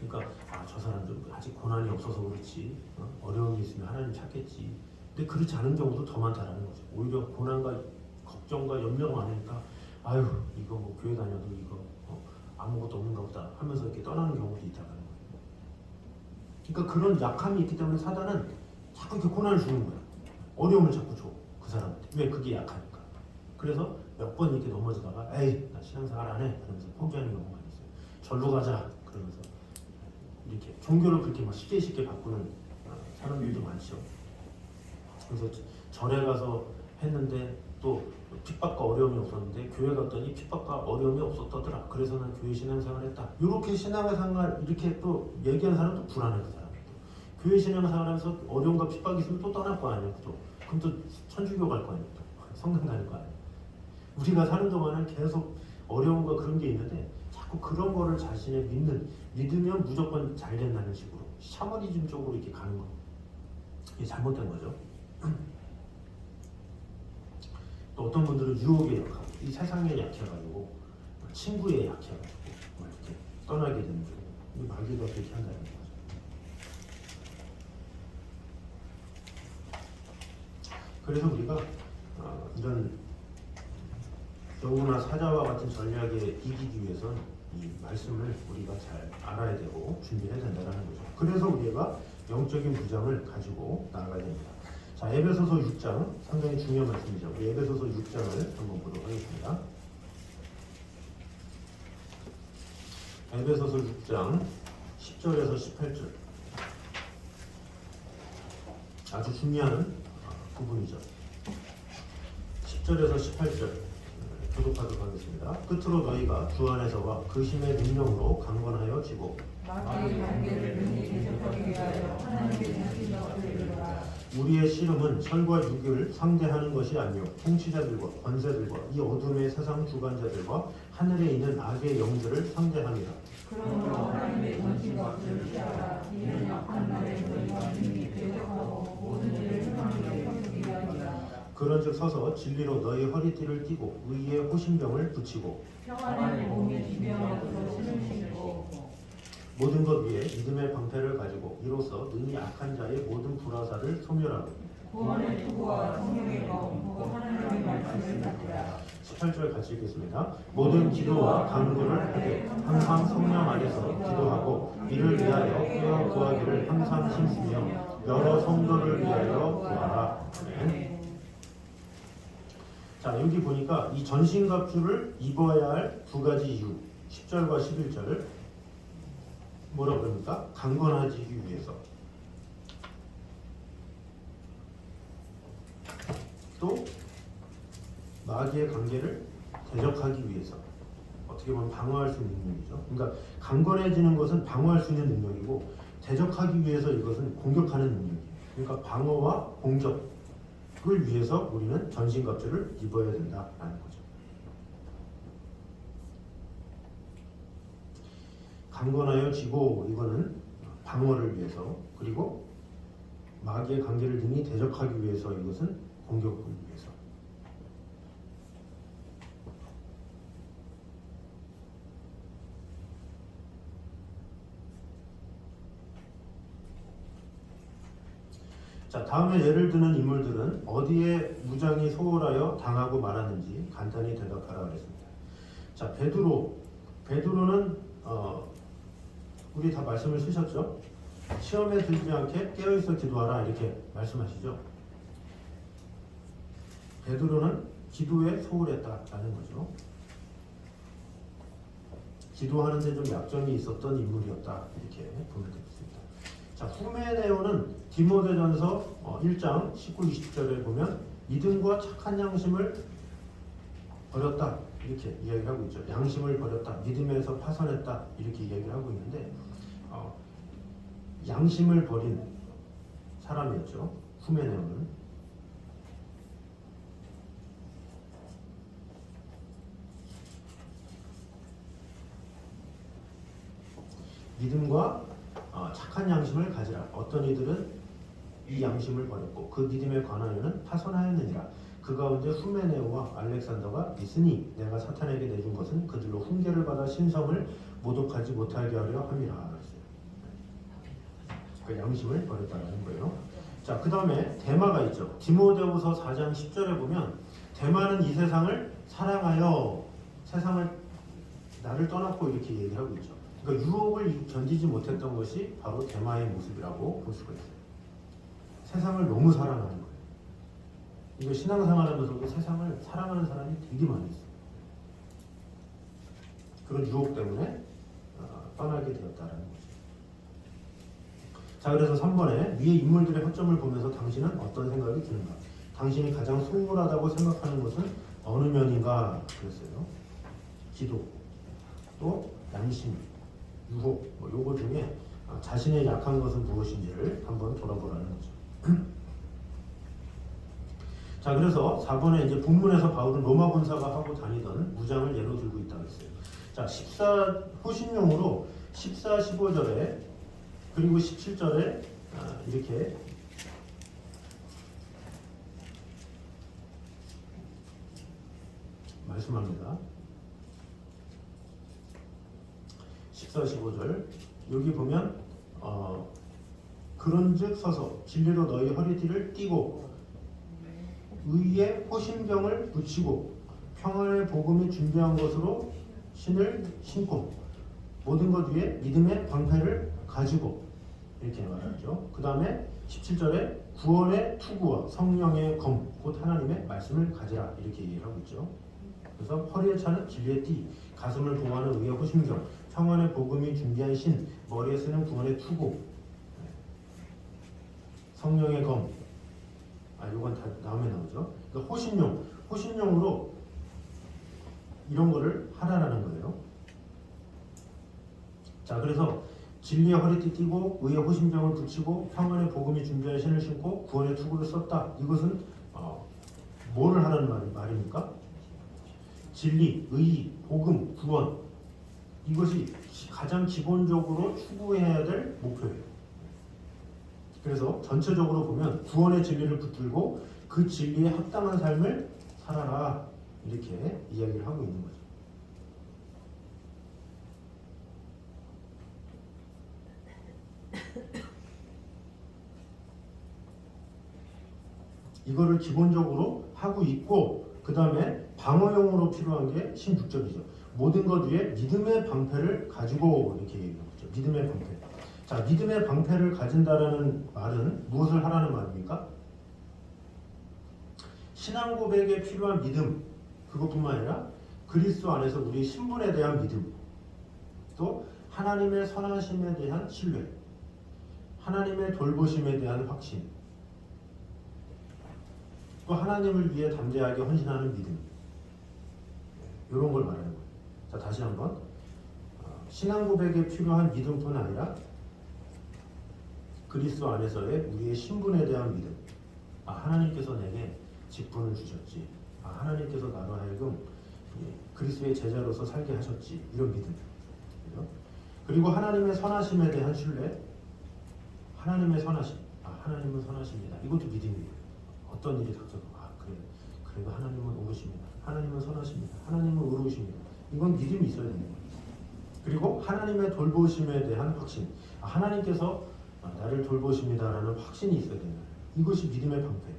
그러니까 저 사람들 아직 고난이 없어서 그렇지 어려움이 있으면 하나님 찾겠지. 근데 그렇지 않은 경우도 더 많다라는 거죠. 오히려 고난과 걱정과 염려가 많으니까 아유 이거 뭐 교회 다녀도 이거 아무것도 없는가 보다 하면서 이렇게 떠나는 경우도 있다는 거예요. 그러니까 그런 약함이 있기 때문에 사단은 자꾸 이렇게 고난을 주는 거야. 어려움을 자꾸 줘. 그 사람한테. 왜? 그게 약하니까. 그래서 몇 번 이렇게 넘어지다가 에이 나 신앙생활 안 해 그러면서 포기하는 경우가 있어요. 절로 가자 그러면서 이렇게 종교를 그렇게 막 쉽게 바꾸는 사람들도 많죠. 그래서 절에 가서 했는데 또 핍박과 어려움이 없었는데 교회 갔더니 핍박과 어려움이 없었더라. 그래서 난 교회 신앙생활 했다. 이렇게 신앙생활 이렇게 또 얘기하는 사람도 불안해. 그 사람도 교회 신앙생활하면서 어려움과 핍박이 있으면 또 떠날 거 아니에요. 또 그럼 또 천주교 갈 거 아니에요. 또 성당 다닐 거 아니에요. 우리가 사는 동안은 계속 어려움과 그런 게 있는데 자꾸 그런 거를 자신의 믿으면 무조건 잘 된다는 식으로 샤머니즘 쪽으로 이렇게 가는 거. 이게 잘못된 거죠. 또 어떤 분들은 유혹에 약하고 이 세상에 약해가지고 친구에 약해가지고 이렇게 떠나게 되는 중. 이 마귀가 그렇게 한다는 거죠. 그래서 우리가 이런 여우나 사자와 같은 전략에 이기기 위해서는 이 말씀을 우리가 잘 알아야 되고 준비해야 된다는 거죠. 그래서 우리가 영적인 무장을 가지고 나아가야 됩니다. 자, 에베소서 6장 상당히 중요한 말씀이죠. 우리 에베소서 6장을 한번 보도록 하겠습니다. 에베소서 6장 10절에서 18절 아주 중요한 부분이죠. 10절에서 18절 교독하도록 하겠습니다. 끝으로 너희가 주 안에서와 그 힘의 능력으로 강건하여 지고 마귀의 관계를 능히 대적하게 하여 하나님의 자신과 얻으리라. 우리의 씨름은 혈과 육을 상대하는 것이 아니요 통치자들과 권세들과 이 어둠의 세상 주관자들과 하늘에 있는 악의 영들을 상대합니다. 그러므로 하나님의 전신과 그를 피하라. 이는 악한 날에 너희가 능히 대적하고 모든 일을 행하기에 힘쓰게 하리라. 그런즉 서서 진리로 너희 허리띠를 띠고 의의 호심병을 붙이고 평안의 몸에 지병하고서 신을 신고 모든 것 위에 믿음의 방패를 가지고 이로써 능히 악한 자의 모든 불화사를 소멸하고 구원의 투구와 성령의 검 하나님의 말씀을 받으라. 18절 같이 읽겠습니다. 모든 기도와 간구를 하되 항상 성령 안에서 기도하고 이를 위하여 구하기를 항상 힘쓰며 여러 성도를 위하여 구하라. 아멘. 자, 여기 보니까 이 전신갑주를 입어야 할 두 가지 이유, 10절과 11절을 뭐라 그럽니까? 강건해지기 위해서, 또 마귀의 관계를 대적하기 위해서, 어떻게 보면 방어할 수 있는 능력이죠. 그러니까 강건해지는 것은 방어할 수 있는 능력이고, 대적하기 위해서 이것은 공격하는 능력이에요. 그러니까 방어와 공격을 위해서 우리는 전신갑주를 입어야 된다라는 거죠. 강건하여 지고, 이거는 방어를 위해서, 그리고 마귀의 관계를 능히 대적하기 위해서, 이것은 공격을 위해서. 자, 다음에 예를 드는 인물들은 어디에 무장이 소홀하여 당하고 말았는지 간단히 대답하라 그랬습니다. 자, 베드로는 우리 다 말씀을 쓰셨죠? 시험에 들지 않게 깨어있어 기도하라 이렇게 말씀하시죠. 베드로는 기도에 소홀했다라는 거죠. 기도하는데 좀 약점이 있었던 인물이었다 이렇게 보면 되겠습니다. 자, 후메네오는 디모데전서 1장 19, 20절에 보면 믿음과 착한 양심을 버렸다 이렇게 이야기를 하고 있죠. 양심을 버렸다, 믿음에서 파선했다 이렇게 이야기를 하고 있는데, 양심을 버린 사람이었죠. 후메네오는. 믿음과 착한 양심을 가지라. 어떤 이들은 이 양심을 버렸고 그 믿음에 관하여는 파선하였느니라. 그 가운데 후메네오와 알렉산더가 있으니 내가 사탄에게 내준 것은 그들로 훈계를 받아 신성을 모독하지 못하게 하려 함이라. 그 양심을 버렸다는 거예요. 자, 그 다음에 데마가 있죠. 디모데후서 4장 10절에 보면 데마는 이 세상을 사랑하여 세상을 나를 떠났고 이렇게 얘기하고 있죠. 그러니까 유혹을 견디지 못했던 것이 바로 데마의 모습이라고 볼 수가 있어요. 세상을 너무 사랑하는 거예요. 이거 신앙생활하면서도 세상을 사랑하는 사람이 되게 많이 있어요. 그런 유혹 때문에 떠나게 되었다는 거죠. 자, 그래서 3번에 위의 인물들의 허점을 보면서 당신은 어떤 생각이 드는가? 당신이 가장 소홀하다고 생각하는 것은 어느 면인가? 그랬어요. 기도, 또 양심, 유혹, 요거 중에 자신의 약한 것은 무엇인지를 한번 돌아보라는 거죠. 자, 그래서 4번에 이제 본문에서 바울은 로마 군사가 하고 다니던 무장을 예로 들고 있다고 했어요. 자, 호신용으로 14, 15절에 그리고 17절에 이렇게 말씀합니다. 14, 15절 여기 보면 그런즉 서서 진리로 너희 허리띠를 띠고 의의 호심경을 붙이고 평안의 복음이 준비한 것으로 신을 신고 모든 것 위에 믿음의 방패를 가지고 이렇게 말하죠. 그 다음에 17절에 구원의 투구와 성령의 검, 곧 하나님의 말씀을 가지라 이렇게 얘기를 하고 있죠. 그래서 허리에 차는 진리의 띠, 가슴을 보호하는 의의 호심경, 평안의 복음이 준비한 신, 머리에 쓰는 구원의 투구, 성령의 검, 이건 다 다음에 나오죠. 그러니까 호신용으로 이런 거를 하라라는 거예요. 자, 그래서 진리의 허리띠 띠고 의의 호심경을 붙이고 평안의 복음이 준비한 신을 신고 구원의 투구를 썼다. 이것은 뭐를 하라는 말입니까? 진리, 의, 복음, 구원, 이것이 가장 기본적으로 추구해야 될 목표예요. 그래서 전체적으로 보면 구원의 진리를 붙들고 그 진리에 합당한 삶을 살아라 이렇게 이야기를 하고 있는 거죠. 이거를 기본적으로 하고 있고, 그 다음에 방어용으로 필요한 게 16절이죠. 모든 것 위에 믿음의 방패를 가지고 이렇게 얘기하고 있죠. 믿음의 방패. 자, 믿음의 방패를 가진다라는 말은 무엇을 하라는 말입니까? 신앙 고백에 필요한 믿음, 그것뿐만 아니라 그리스도 안에서 우리의 신분에 대한 믿음, 또 하나님의 선하심에 대한 신뢰, 하나님의 돌보심에 대한 확신, 또 하나님을 위해 담대하게 헌신하는 믿음, 이런 걸 말하는 거예요. 자, 다시 한번 신앙 고백에 필요한 믿음뿐 아니라 그리스도 안에서의 우리의 신분에 대한 믿음. 하나님께서 내게 직분을 주셨지. 하나님께서 나로 하여금 그리스도의 제자로서 살게 하셨지. 이런 믿음. 그죠? 그리고 하나님의 선하심에 대한 신뢰. 하나님의 선하심. 하나님은 선하십니다. 이것도 믿음이에요. 어떤 일이 닥쳐도 그래. 그래도 하나님은 옳으십니다. 하나님은 선하십니다. 하나님은 의로우십니다. 이건 믿음이 있어야 되는 거예요. 그리고 하나님의 돌보심에 대한 확신. 하나님께서 나를 돌보십니다라는 확신이 있어야 된다. 이것이 믿음의 방패예요.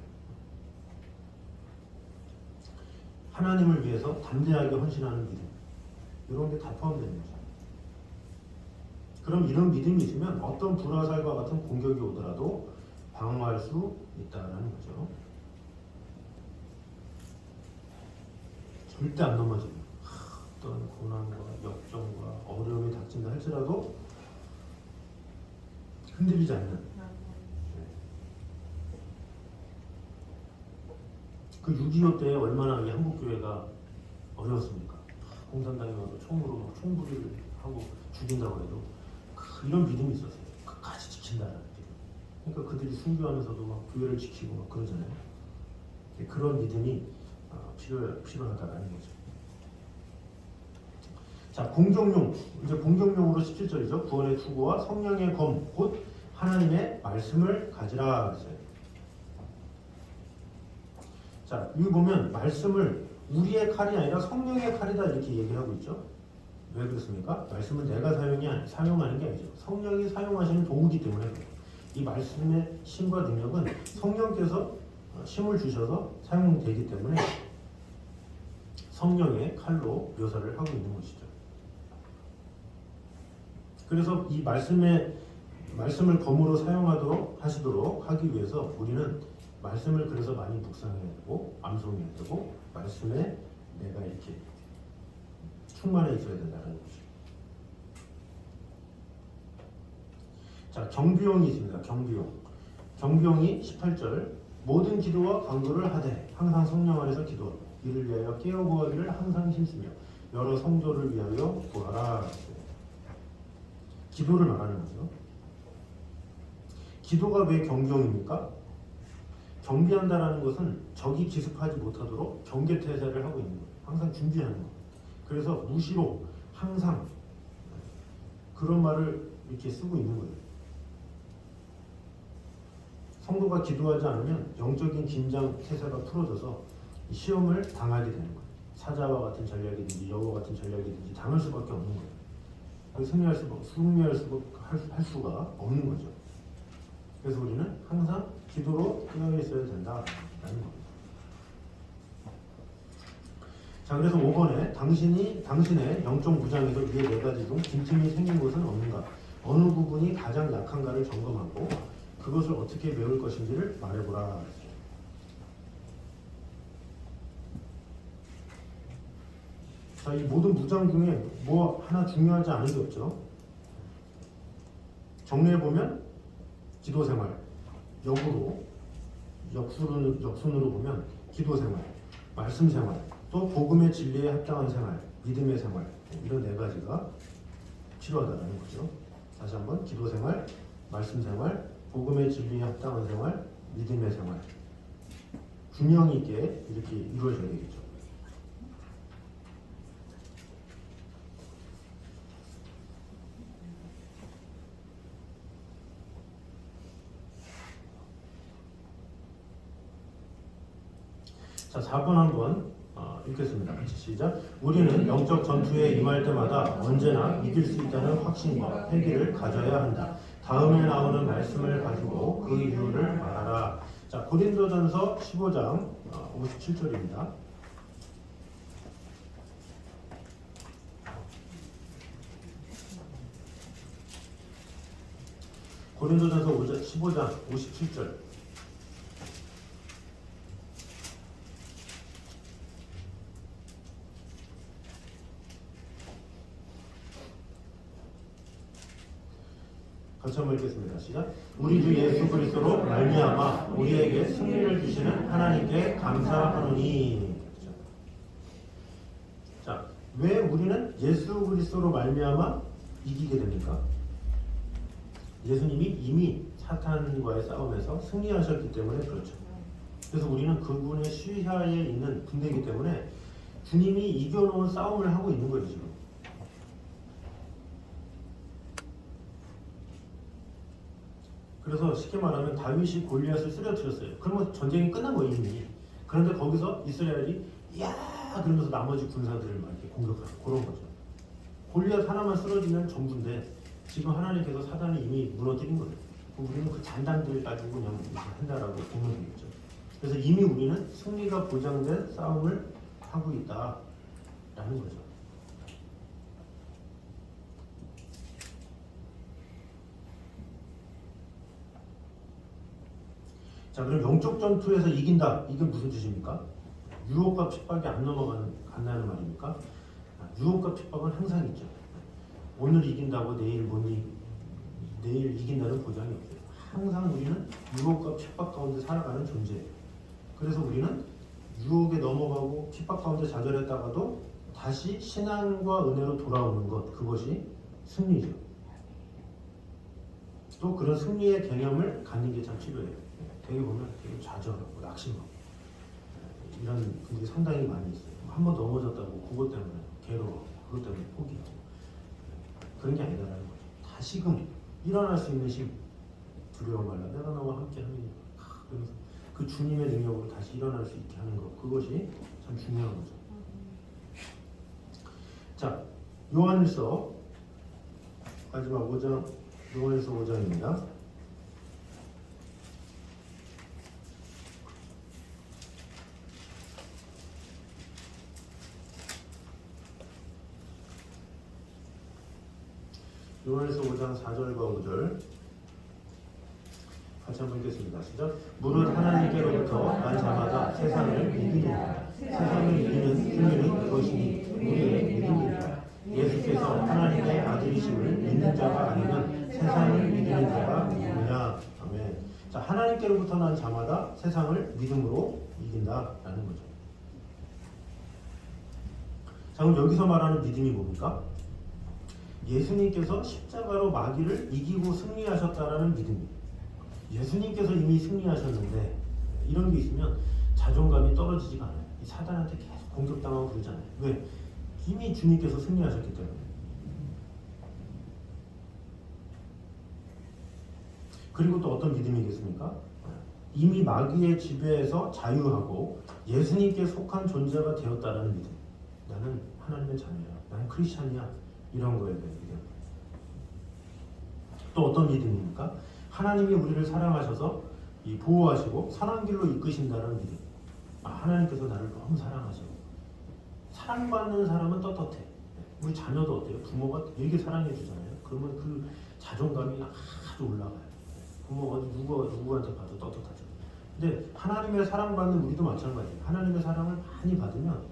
하나님을 위해서 담대하게 헌신하는 믿음. 이런 게 다 포함되는 거죠. 그럼 이런 믿음이 있으면 어떤 불화살과 같은 공격이 오더라도 방어할 수 있다는 거죠. 절대 안 넘어져요. 어떤 고난과 역정과 어려움이 닥친다 할지라도 흔들리지 않는. 그 6.25 때 얼마나 이 한국교회가 어려웠습니까? 공산당이 와서 총으로 막 총부리를 하고 죽인다고 해도 이런 믿음이 있었어요. 끝까지 지킨다는 믿음. 그러니까 그들이 순교하면서도 막 교회를 지키고 막 그러잖아요. 그런 믿음이 필요하다라는 거죠. 자, 공격용. 이제 공격용으로 17절이죠. 구원의 투구와 성령의 검, 곧 하나님의 말씀을 가지라 그랬어요. 자, 여기 보면 말씀을 우리의 칼이 아니라 성령의 칼이다 이렇게 얘기하고 있죠. 왜 그렇습니까? 말씀은 내가 사용하는 게 아니죠. 성령이 사용하시는 도구이기 때문에 그래요. 이 말씀의 힘과 능력은 성령께서 힘을 주셔서 사용되기 때문에 성령의 칼로 묘사를 하고 있는 것이죠. 그래서 이 말씀을 검으로 사용하도록 하시도록 하기 위해서 우리는 말씀을 그래서 많이 묵상해야 되고 암송해야 되고 말씀에 내가 이렇게 충만해 있어야 된다는 거죠. 자, 경비용이 있습니다. 경비용이 18절 모든 기도와 간구를 하되 항상 성령 안에서 기도하고 이를 위하여 깨어 구하기를 항상 힘쓰며 여러 성도를 위하여 구하라. 기도를 말하는 거죠. 기도가 왜 경비용입니까? 경비한다라는 것은 적이 기습하지 못하도록 경계태세를 하고 있는 거예요. 항상 준비하는 거예요. 그래서 무시로 항상 그런 말을 이렇게 쓰고 있는 거예요. 성도가 기도하지 않으면 영적인 긴장 태세가 풀어져서 시험을 당하게 되는 거예요. 사자와 같은 전략이든지 여우와 같은 전략이든지 당할 수밖에 없는 거예요. 승리할 수가 없는 거죠. 그래서 우리는 항상 기도로 깨어 있어야 된다라는 겁니다. 자, 그래서 5번에 당신의 영적 무장에서 위에 4가지 중 빈틈이 생긴 것은 없는가? 어느 부분이 가장 약한가를 점검하고 그것을 어떻게 메울 것인지를 말해보라. 자, 이 모든 무장 중에 뭐 하나 중요하지 않은 게 없죠. 정리해보면 기도생활, 역순으로 보면 기도생활, 말씀생활, 또 복음의 진리에 합당한 생활, 믿음의 생활, 이런 4가지가 필요하다는 거죠. 다시 한번 기도생활, 말씀생활, 복음의 진리에 합당한 생활, 믿음의 생활, 균형 있게 이렇게 이루어져야 되겠죠. 자, 4번 한번 읽겠습니다. 같이 시작. 우리는 영적 전투에 임할 때마다 언제나 이길 수 있다는 확신과 패기를 가져야 한다. 다음에 나오는 말씀을 가지고 그 이유를 말하라. 자, 고린도전서 15장 57절입니다. 고린도전서 15장 57절. 같이 한번 읽겠습니다. 시작. 우리 주 예수 그리스도로 말미암아 우리에게 승리를 주시는 하나님께 감사하노니. 자, 왜 우리는 예수 그리스도로 말미암아 이기게 됩니까? 예수님이 이미 사탄과의 싸움에서 승리하셨기 때문에 그렇죠. 그래서 우리는 그분의 시야에 있는 군대이기 때문에 주님이 이겨놓은 싸움을 하고 있는 거예요 지금. 그래서 쉽게 말하면 다윗이 골리앗을 쓰러뜨렸어요. 그러면 전쟁이 끝난 거예요 이미. 그런데 거기서 이스라엘이 야 그러면서 나머지 군사들을 막 이렇게 공격하고 그런 거죠. 골리앗 하나만 쓰러지면 전부인데 지금 하나님께서 사단을 이미 무너뜨린 거예요. 우리는 그 잔당들 가지고 그냥 한다라고 보면 되겠죠. 그래서 이미 우리는 승리가 보장된 싸움을 하고 있다라는 거죠. 자, 그럼 영적 전투에서 이긴다. 이게 무슨 뜻입니까? 유혹과 핍박이 안 넘어간다는 말입니까? 유혹과 핍박은 항상 있죠. 오늘 이긴다고 내일 이긴다는 보장이 없어요. 항상 우리는 유혹과 핍박 가운데 살아가는 존재예요. 그래서 우리는 유혹에 넘어가고 핍박 가운데 좌절했다가도 다시 신앙과 은혜로 돌아오는 것, 그것이 승리죠. 또 그런 승리의 개념을 갖는 게 참 필요해요. 되게 보면 되게 좌절하고 낙심하고 이런 분들이 상당히 많이 있어요. 한 번 넘어졌다고 그것 때문에 괴로워, 그것 때문에 포기하고 그런 게 아니라는 거죠. 다시금 일어날 수 있는 힘, 두려워 말라 내가 너와 함께 하느니 그러면서 그 주님의 능력으로 다시 일어날 수 있게 하는 것, 그것이 참 중요한 거죠. 자, 요한일서 마지막 5장, 요한일서 5장입니다. 요한일서 5장 4절과 5절 같이 한번 읽겠습니다. 시작. 무릇 하나님께로부터 난 자마다 세상을 이기리라. 세상을 이기는 승리는 그것이니 우리의 믿음이라. 예수께서 하나님의 아들이심을 믿는 자가 아니면 세상을 이기는 자가 누구냐. 아멘. 자, 하나님께로부터 난 자마다 세상을 믿음으로 이긴다라는 거죠. 자, 그럼 여기서 말하는 믿음이 뭡니까? 예수님께서 십자가로 마귀를 이기고 승리하셨다라는 믿음이에요. 예수님께서 이미 승리하셨는데 이런 게 있으면 자존감이 떨어지지가 않아요. 사단한테 계속 공격당하고 그러잖아요. 왜? 이미 주님께서 승리하셨기 때문에. 그리고 또 어떤 믿음이겠습니까? 이미 마귀의 지배에서 자유하고 예수님께 속한 존재가 되었다라는 믿음. 나는 하나님의 자녀야. 나는 크리스찬이야. 이런 거에 대한 믿음. 또 어떤 믿음입니까? 하나님이 우리를 사랑하셔서 보호하시고 선한 길로 이끄신다는 믿음. 하나님께서 나를 너무 사랑하시고 사랑받는 사람은 떳떳해. 우리 자녀도 어때요? 부모가 되게 사랑해 주잖아요. 그러면 그 자존감이 아주 올라가요. 부모가 누구한테 봐도 떳떳하죠. 근데 하나님의 사랑받는 우리도 마찬가지예요. 하나님의 사랑을 많이 받으면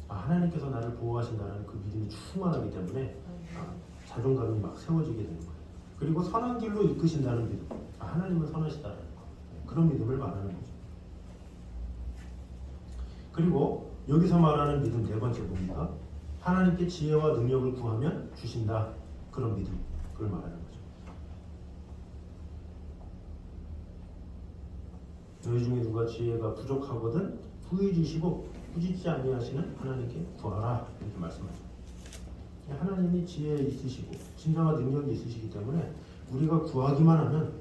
하나님께서 나를 보호하신다는 그 믿음이 충만하기 때문에 자존감이 막 세워지게 되는 거예요. 그리고 선한 길로 이끄신다는 믿음. 하나님은 선하시다는 거. 그런 믿음을 말하는 거죠. 그리고 여기서 말하는 믿음 네 번째 뭡니까? 하나님께 지혜와 능력을 구하면 주신다. 그런 믿음. 그걸 말하는 거죠. 너희 중에 누가 지혜가 부족하거든 후히 주시고 꾸짖지 아니하시는 하나님께 구하라. 이렇게 말씀하죠. 하나님이 지혜 있으시고 진정한 능력이 있으시기 때문에 우리가 구하기만 하면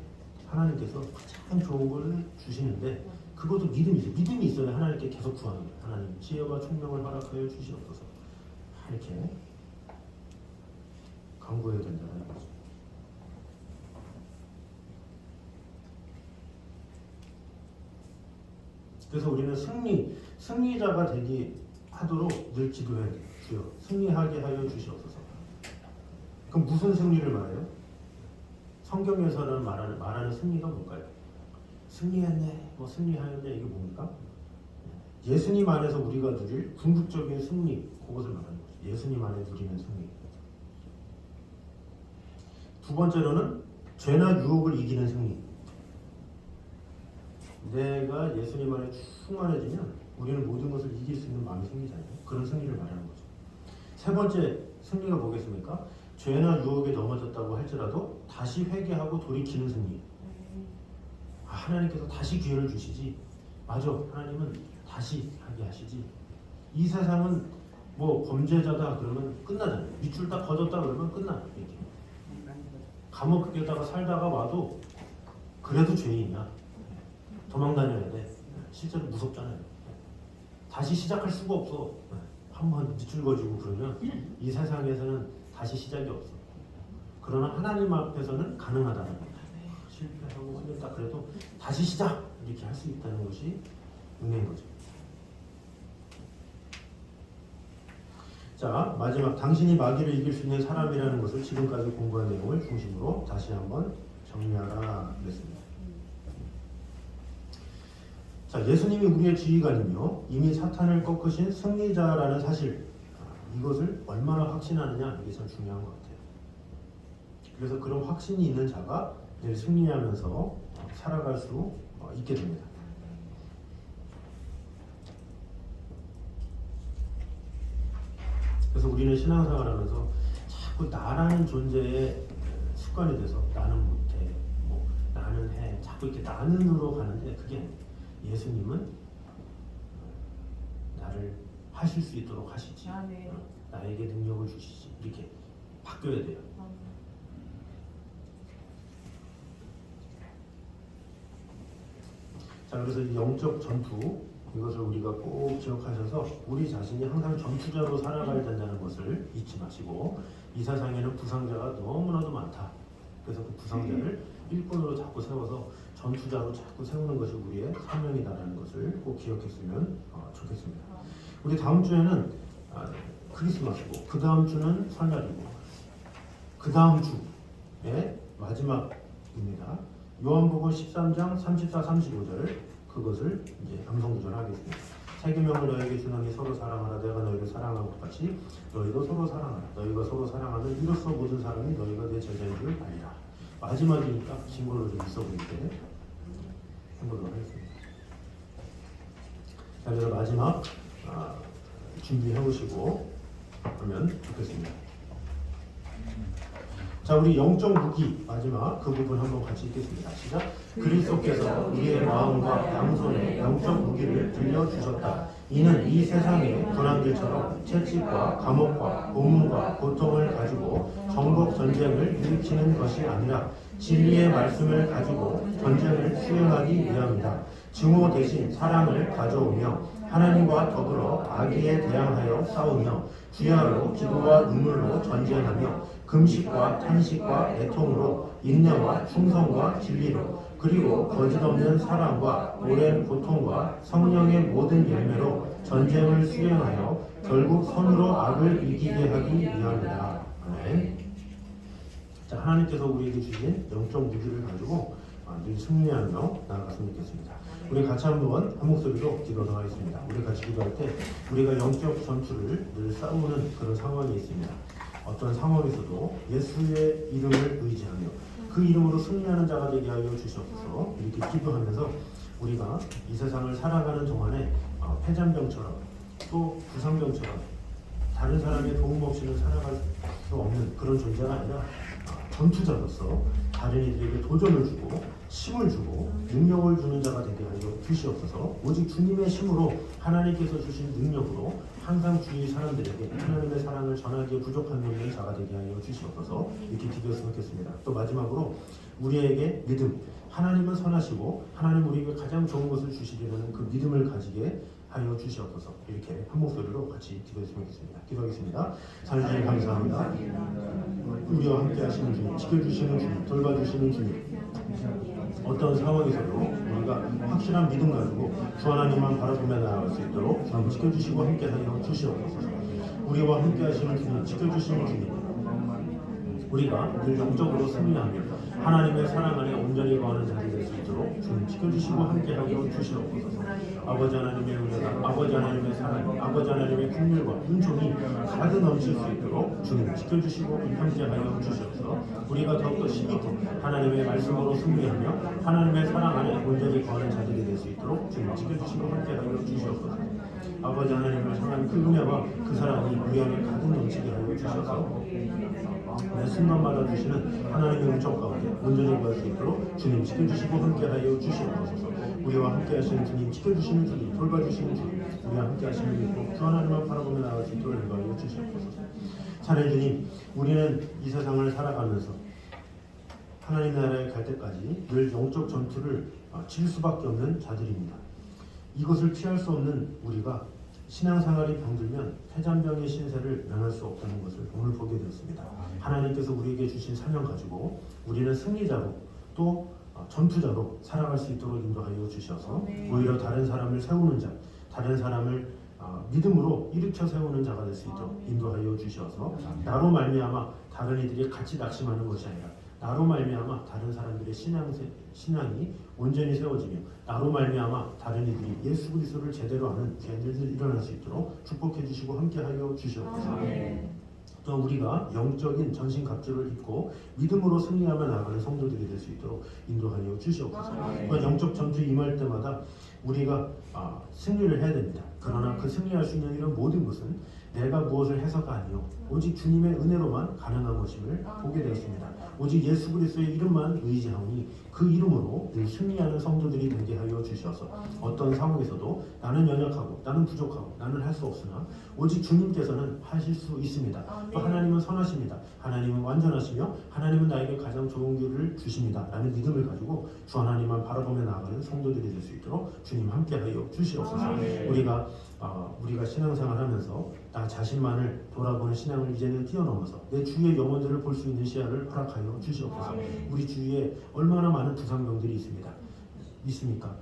하나님께서 가장 좋은 걸 주시는데 그것도 믿음이죠. 믿음이 있어야 하나님께 계속 구하는 거예요. 하나님 지혜와 총명을 허락하여 주시옵소서. 이렇게 간구해야 된다는 거죠. 그래서 우리는 승리자가 되게 하도록 늘 기도해야 돼요. 주여 승리하게 하여 주시옵소서. 그럼 무슨 승리를 말해요? 성경에서는 말하는 승리가 뭘까요? 승리했네, 뭐 승리하였네, 이게 뭡니까? 예수님 안에서 우리가 누릴 궁극적인 승리, 그것을 말하는 거죠. 예수님 안에 누리는 승리. 두 번째로는 죄나 유혹을 이기는 승리. 내가 예수님 안에 충만해지면 우리는 모든 것을 이길 수 있는 마음이 생기잖아요. 그런 승리를 말하는 거죠. 세 번째 승리가 뭐겠습니까? 죄나 유혹에 넘어졌다고 할지라도 다시 회개하고 돌이키는 승리. 하나님께서 다시 기회를 주시지. 맞아, 하나님은 다시 하게 하시지. 이 세상은 뭐 범죄자다 그러면 끝나잖아요. 밑줄 딱 거뒀다 그러면 끝나. 이렇게. 감옥에다가 살다가 와도 그래도 죄인이야. 도망 다녀야 돼. 실제로 무섭잖아요. 다시 시작할 수가 없어. 한번 밑줄 거지고 그러면 이 세상에서는 다시 시작이 없어. 그러나 하나님 앞에서는 가능하다는 거야. 실패하고 완전 딱 그래도 다시 시작 이렇게 할 수 있다는 것이 은혜인 거죠. 자, 마지막 당신이 마귀를 이길 수 있는 사람이라는 것을 지금까지 공부한 내용을 중심으로 다시 한번 정리하라 그랬습니다. 자, 예수님이 우리의 지휘관이며 이미 사탄을 꺾으신 승리자라는 사실, 이것을 얼마나 확신하느냐, 이게 참 중요한 것 같아요. 그래서 그런 확신이 있는 자가 늘 승리하면서 살아갈 수 있게 됩니다. 그래서 우리는 신앙생활 하면서 자꾸 나라는 존재에 습관이 돼서 나는 못해, 뭐 나는 해, 자꾸 이렇게 나는으로 가는데 그게 아니에요. 예수님은 나를 하실 수 있도록 하시지. 네. 나에게 능력을 주시지. 이렇게 바뀌어야 돼요. 자, 그래서 이 영적 전투, 이것을 우리가 꼭 기억하셔서 우리 자신이 항상 전투자로 살아가야 된다는 것을 잊지 마시고, 이 세상에는 부상자가 너무나도 많다. 그래서 그 부상자를 일꾼으로 자꾸 세워서 전투자로 자꾸 세우는 것이 우리의 사명이다라는 것을 꼭 기억했으면 좋겠습니다. 우리 다음 주에는 크리스마스고, 그 다음 주는 설날이고, 그 다음 주의 마지막입니다. 요한복음 13장 34, 35절, 그것을 이제 암송구절하겠습니다. 세 계명을 너에게 주노니 서로 사랑하라. 내가 너희를 사랑한 것 같이 너희도 서로 사랑하라. 너희가 서로 사랑하면 이로써 모든 사람이 너희가 내 제자인 줄 알리라. 마지막이니까 신고로 좀 있어 보이게 해보도록 하겠습니다. 자, 그래서 마지막 준비해 보시고 하면 좋겠습니다. 자, 우리 영적 무기 마지막 그 부분 한번 같이 읽겠습니다. 시작. 그리스도께서 우리의 마음과 양손에 영적 무기를 들려주셨다. 이는 이 세상의 불안들처럼 채찍과 감옥과 고문과 고통을 가지고 정복 전쟁을 일으키는 것이 아니라 진리의 말씀을 가지고 전쟁을 수행하기 위함이다. 증오 대신 사랑을 가져오며 하나님과 더불어 악에 대항하여 싸우며 주야로 기도와 눈물로 전쟁하며 금식과 탄식과 애통으로 인내와 충성과 진리로 그리고 거짓없는 사랑과 오랜 고통과 성령의 모든 열매로 전쟁을 수행하여 결국 선으로 악을 이기게 하기 위함이다. 아멘. 자, 하나님께서 우리에게 주신 영적 무기를 가지고 늘 승리하며 나아갔으면 좋겠습니다. 우리 같이 한번 한 목소리로 기도를 하겠습니다. 우리 같이 기도할 때 우리가 영적 전투를 늘 싸우는 그런 상황이 있습니다. 어떤 상황에서도 예수의 이름을 의지하며 그 이름으로 승리하는 자가 되게 하여 주시옵소서. 이렇게 기도하면서 우리가 이 세상을 살아가는 동안에 폐잔병처럼 또 부상병처럼 다른 사람의 도움 없이는 살아갈 수 없는 그런 존재가 아니라 전투자로서 다른 이들에게 도전을 주고 힘을 주고 능력을 주는 자가 되게 하여 주시옵소서. 오직 주님의 힘으로 하나님께서 주신 능력으로 항상 주위 사람들에게 하나님의 사랑을 전하기에 부족한 없는 자가 되게 하여 주시옵소서. 이렇게 기도했으면 좋겠습니다. 또 마지막으로 우리에게 믿음, 하나님은 선하시고 하나님 우리에게 가장 좋은 것을 주시리라는 그 믿음을 가지게 하여 주시옵소서. 이렇게 한 목소리로 같이 기도했으면 좋겠습니다. 기도하겠습니다. 하나님 감사합니다. 우리와 함께 하시는 주님, 지켜주시는 주님, 돌봐주시는 주님, 어떤 상황에서도 우리가 확실한 믿음 가지고 주 하나님만 바라보며 나아갈 수 있도록 주님 지켜주시고 함께 하여 주시옵소서. 우리와 함께 하시는 주님, 지켜주시는 주님, 우리가 늘 영적으로 승리하며 하나님의 사랑 안에 온전히 거하는 자들이 될 수 있도록 주님 지켜주시고 함께하여 주시옵소서. 아버지 하나님의 은혜가, 아버지 하나님의 사랑이, 아버지 하나님의 긍휼과 은총이 가득 넘칠 수 있도록 주님 지켜주시고 함께하여 주시옵소서. 우리가 더욱더 힘있고 하나님의 말씀으로 승리하며 하나님의 사랑 안에 온전히 거하는 자들이 될 수 있도록 주님 지켜주시고 함께하여 주시옵소서. 아버지 하나님을 향한 그 은혜와 그 사랑이 우리 안에 가득 넘치게 하여 주셔서 매 순간마다 주시는 하나님의 은총 가운데 온전히 구할 수 있도록 주님 지켜주시고 함께하여 주시옵소서. 우리와 함께하시는 주님, 지켜주시는 주님, 돌봐주시는 주님, 우리와 함께하시는 믿고 주 하나님만 바라보며 나아갈 수 있도록 인도하여 주시옵소서. 사랑의 주님, 우리는 이 세상을 살아가면서 하나님 나라에 갈 때까지 늘 영적 전투를 칠 수밖에 없는 자들입니다. 이것을 피할 수 없는 우리가 신앙생활이 병들면 폐잔병의 신세를 면할 수 없다는 것을 오늘 보게 되었습니다. 하나님께서 우리에게 주신 사명 가지고 우리는 승리자로 또 전투자로 살아갈 수 있도록 인도하여 주셔서 오히려 다른 사람을 세우는 자, 다른 사람을 믿음으로 일으켜 세우는 자가 될 수 있도록 인도하여 주셔서 나로 말미암아 다른 이들이 같이 낙심하는 것이 아니라 나로 말미암아 다른 사람들의 신앙이 온전히 세워지며 나로 말미암아 다른 이들이 예수 그리스도를 제대로 아는 귀한 일들이 일어날 수 있도록 축복해 주시고 함께하여 주시옵소서. 또 우리가 영적인 전신갑주를 입고 믿음으로 승리하며 나아가는 성도들이 될 수 있도록 인도하여 주시옵소서. 그러니까 영적 전투에 임할 때마다 우리가 승리를 해야 됩니다. 그러나 그 승리할 수 있는 이런 모든 것은 내가 무엇을 해서가 아니요 오직 주님의 은혜로만 가능한 것임을 보게 되었습니다. 오직 예수 그리스도의 이름만 의지하오니 그 이름으로 늘 승리하는 성도들이 되게 하여 주셔서 어떤 상황에서도 나는 연약하고 나는 부족하고 나는 할 수 없으나 오직 주님께서는 하실 수 있습니다. 또 하나님은 선하십니다. 하나님은 완전하시며 하나님은 나에게 가장 좋은 길을 주십니다. 라는 믿음을 가지고 주 하나님만 바라보며 나아가는 성도들이 될 수 있도록 주님 함께하여 주시옵소서. 우리가 신앙생활하면서 나 자신만을 돌아보는 신앙을 이제는 뛰어넘어서 내 주위의 영혼들을 볼 수 있는 시야를 허락하여 주시옵소서. 우리 주위에 얼마나 많은 부상병들이 있습니까?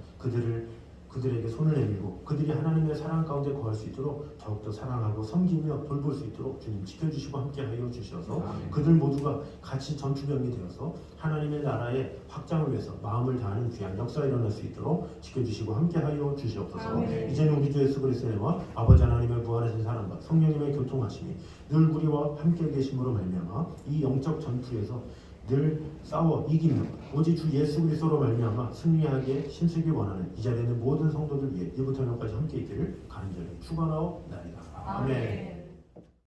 그들에게 손을 내밀고 그들이 하나님의 사랑 가운데 거할 수 있도록 더욱더 사랑하고 섬기며 돌볼 수 있도록 주님 지켜주시고 함께하여 주셔서 그들 모두가 같이 전투병이 되어서 하나님의 나라의 확장을 위해서 마음을 다하는 귀한 역사가 일어날 수 있도록 지켜주시고 함께하여 주시옵소서. 이제는 우리 주 예수 그리스도의 은혜와 아버지 하나님의 부활하신 사랑과 성령님의 교통하심이 늘 우리와 함께 계심으로 말미암아 이 영적 전투에서 늘 싸워 이기며 오직 주 예수 그리스도로 말미암아 승리하게 힘쓰기 원하는 이 자리에 있는 모든 성도들 위해 이부터 영까지 함께 있기를 간절히 축원하옵나이다. 아멘.